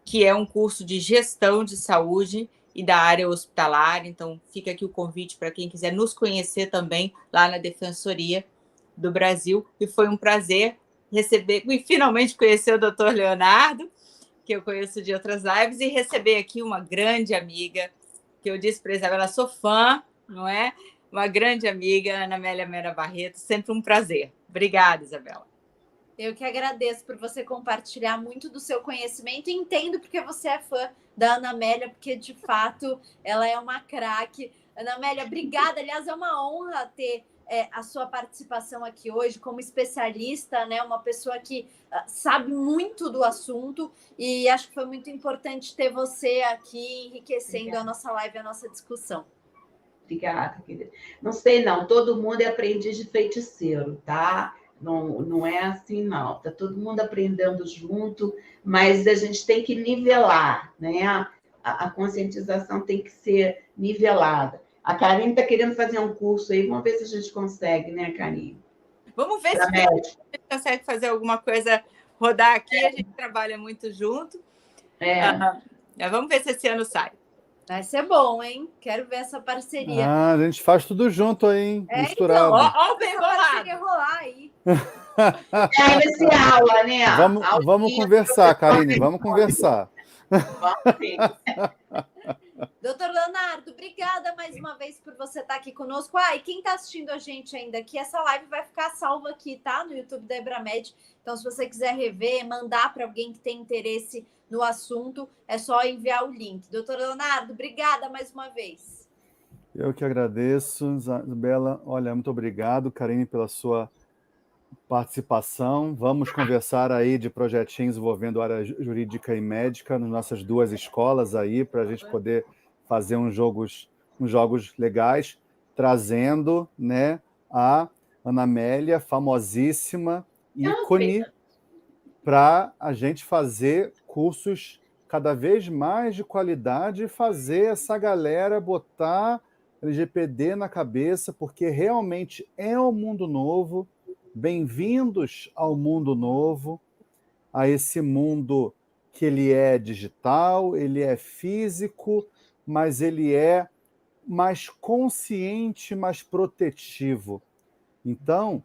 C: que é um curso de gestão de saúde e da área hospitalar. Então, fica aqui o convite para quem quiser nos conhecer também lá na Defensoria do Brasil. E foi um prazer receber e finalmente conhecer o doutor Leonardo, que eu conheço de outras lives, e receber aqui uma grande amiga, que eu disse para a Isabela, sou fã, não é? Uma grande amiga, Ana Amélia Mera Barreto, sempre um prazer. Obrigada, Isabela.
A: Eu que agradeço por você compartilhar muito do seu conhecimento e entendo porque você é fã da Ana Amélia, porque, de fato, ela é uma craque. Ana Amélia, obrigada. Aliás, é uma honra ter a sua participação aqui hoje como especialista, né? Uma pessoa que sabe muito do assunto e acho que foi muito importante ter você aqui enriquecendo a nossa live, a nossa discussão.
B: Obrigada, querida. Não sei, não. Todo mundo é aprendiz de feiticeiro, tá? Não é assim, não. Está todo mundo aprendendo junto, mas a gente tem que nivelar, né? A conscientização tem que ser nivelada. A Karine está querendo fazer um curso aí, vamos ver se a gente consegue, né, Karine?
C: Vamos ver se a gente consegue fazer alguma coisa rodar aqui, a gente trabalha muito junto. Vamos ver se esse ano sai.
A: Vai ser bom, hein? Quero ver essa parceria.
D: A gente faz tudo junto aí, hein? Misturado.
C: Então, ó, bem
A: parceria rolar aí.
B: Vai ser aula, né?
D: Vamos conversar, Karine, vamos conversar.
B: Vamos sim.
A: Doutor Leonardo, obrigada mais uma vez por você estar aqui conosco. E quem está assistindo a gente ainda aqui, essa live vai ficar salva aqui, tá? No YouTube da Ebramed. Então, se você quiser rever, mandar para alguém que tem interesse no assunto, é só enviar o link. Doutor Leonardo, obrigada mais uma vez.
D: Eu que agradeço, Isabela. Olha, muito obrigado, Karine, pela sua participação. Vamos conversar aí de projetinhos envolvendo área jurídica e médica nas nossas duas escolas aí, para a gente poder fazer uns jogos legais, trazendo, né, a Ana Amélia, famosíssima, ícone, para a gente fazer cursos cada vez mais de qualidade e fazer essa galera botar LGPD na cabeça, porque realmente é um mundo novo. Bem-vindos ao mundo novo, a esse mundo que ele é digital, ele é físico, mas ele é mais consciente, mais protetivo. Então,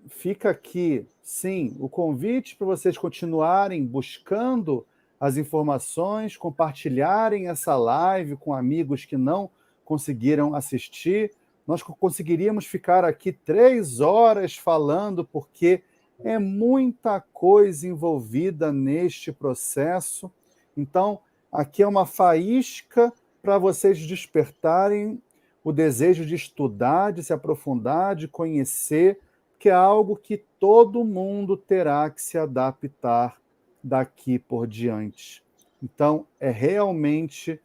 D: fica aqui, sim, o convite para vocês continuarem buscando as informações, compartilharem essa live com amigos que não conseguiram assistir. Nós conseguiríamos ficar aqui 3 horas falando, porque é muita coisa envolvida neste processo. Então, aqui é uma faísca para vocês despertarem o desejo de estudar, de se aprofundar, de conhecer, que é algo que todo mundo terá que se adaptar daqui por diante. Então, é realmente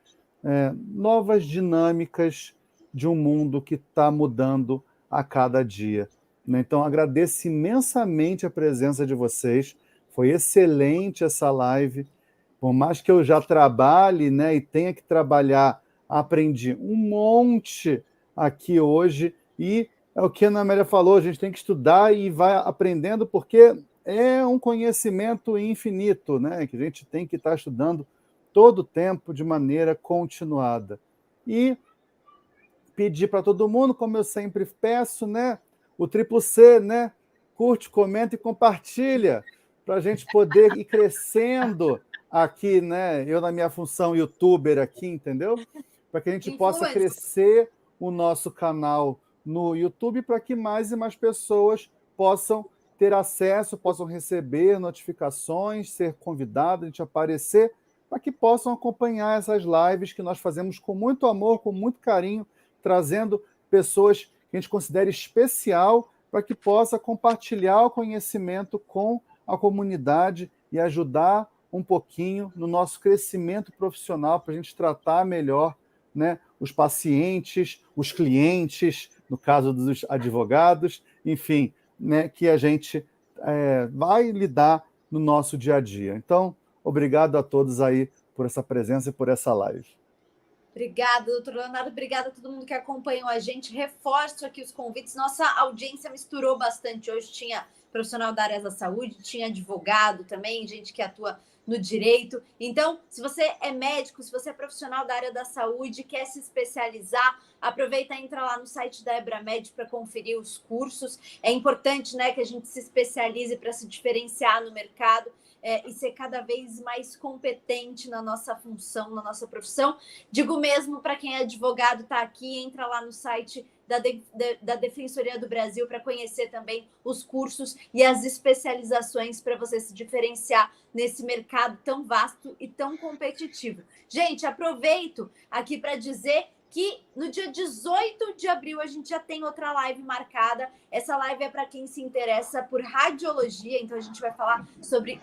D: novas dinâmicas de um mundo que está mudando a cada dia. Então, agradeço imensamente a presença de vocês. Foi excelente essa live. Por mais que eu já trabalhe, né, e tenha que trabalhar, aprendi um monte aqui hoje. E é o que a Ana Amélia falou, a gente tem que estudar e vai aprendendo, porque é um conhecimento infinito, né, que a gente tem que estar estudando todo o tempo de maneira continuada. E pedir para todo mundo, como eu sempre peço, né? O triplo C, né? Curte, comenta e compartilha, para a gente poder ir crescendo aqui, né? Eu na minha função youtuber aqui, entendeu? Para que a gente possa crescer o nosso canal no YouTube, para que mais e mais pessoas possam ter acesso, possam receber notificações, ser convidados, a gente aparecer, para que possam acompanhar essas lives que nós fazemos com muito amor, com muito carinho, trazendo pessoas que a gente considera especial para que possa compartilhar o conhecimento com a comunidade e ajudar um pouquinho no nosso crescimento profissional para a gente tratar melhor, né, os pacientes, os clientes, no caso dos advogados, enfim, né, que a gente vai lidar no nosso dia a dia. Então, obrigado a todos aí por essa presença e por essa live.
A: Obrigada, doutor Leonardo. Obrigada a todo mundo que acompanhou a gente. Reforço aqui os convites. Nossa audiência misturou bastante. Hoje tinha profissional da área da saúde, tinha advogado também, gente que atua no direito. Então, se você é médico, se você é profissional da área da saúde, quer se especializar, aproveita e entra lá no site da Ebramed para conferir os cursos. É importante, né, que a gente se especialize para se diferenciar no mercado. E ser cada vez mais competente na nossa função, na nossa profissão. Digo mesmo para quem é advogado, está aqui, entra lá no site da Defensoria do Brasil para conhecer também os cursos e as especializações para você se diferenciar nesse mercado tão vasto e tão competitivo. Gente, aproveito aqui para dizer que no dia 18 de abril a gente já tem outra live marcada. Essa live é para quem se interessa por radiologia, então a gente vai falar sobre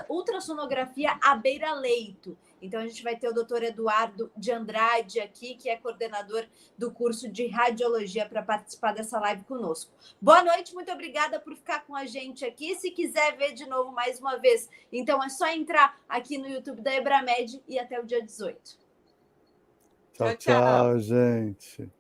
A: ultrassonografia à beira-leito. Então a gente vai ter o doutor Eduardo de Andrade aqui, que é coordenador do curso de radiologia, para participar dessa live conosco. Boa noite, muito obrigada por ficar com a gente aqui. Se quiser ver de novo mais uma vez, então é só entrar aqui no YouTube da Ebramed e até o dia 18.
D: Tchau, tchau, gente.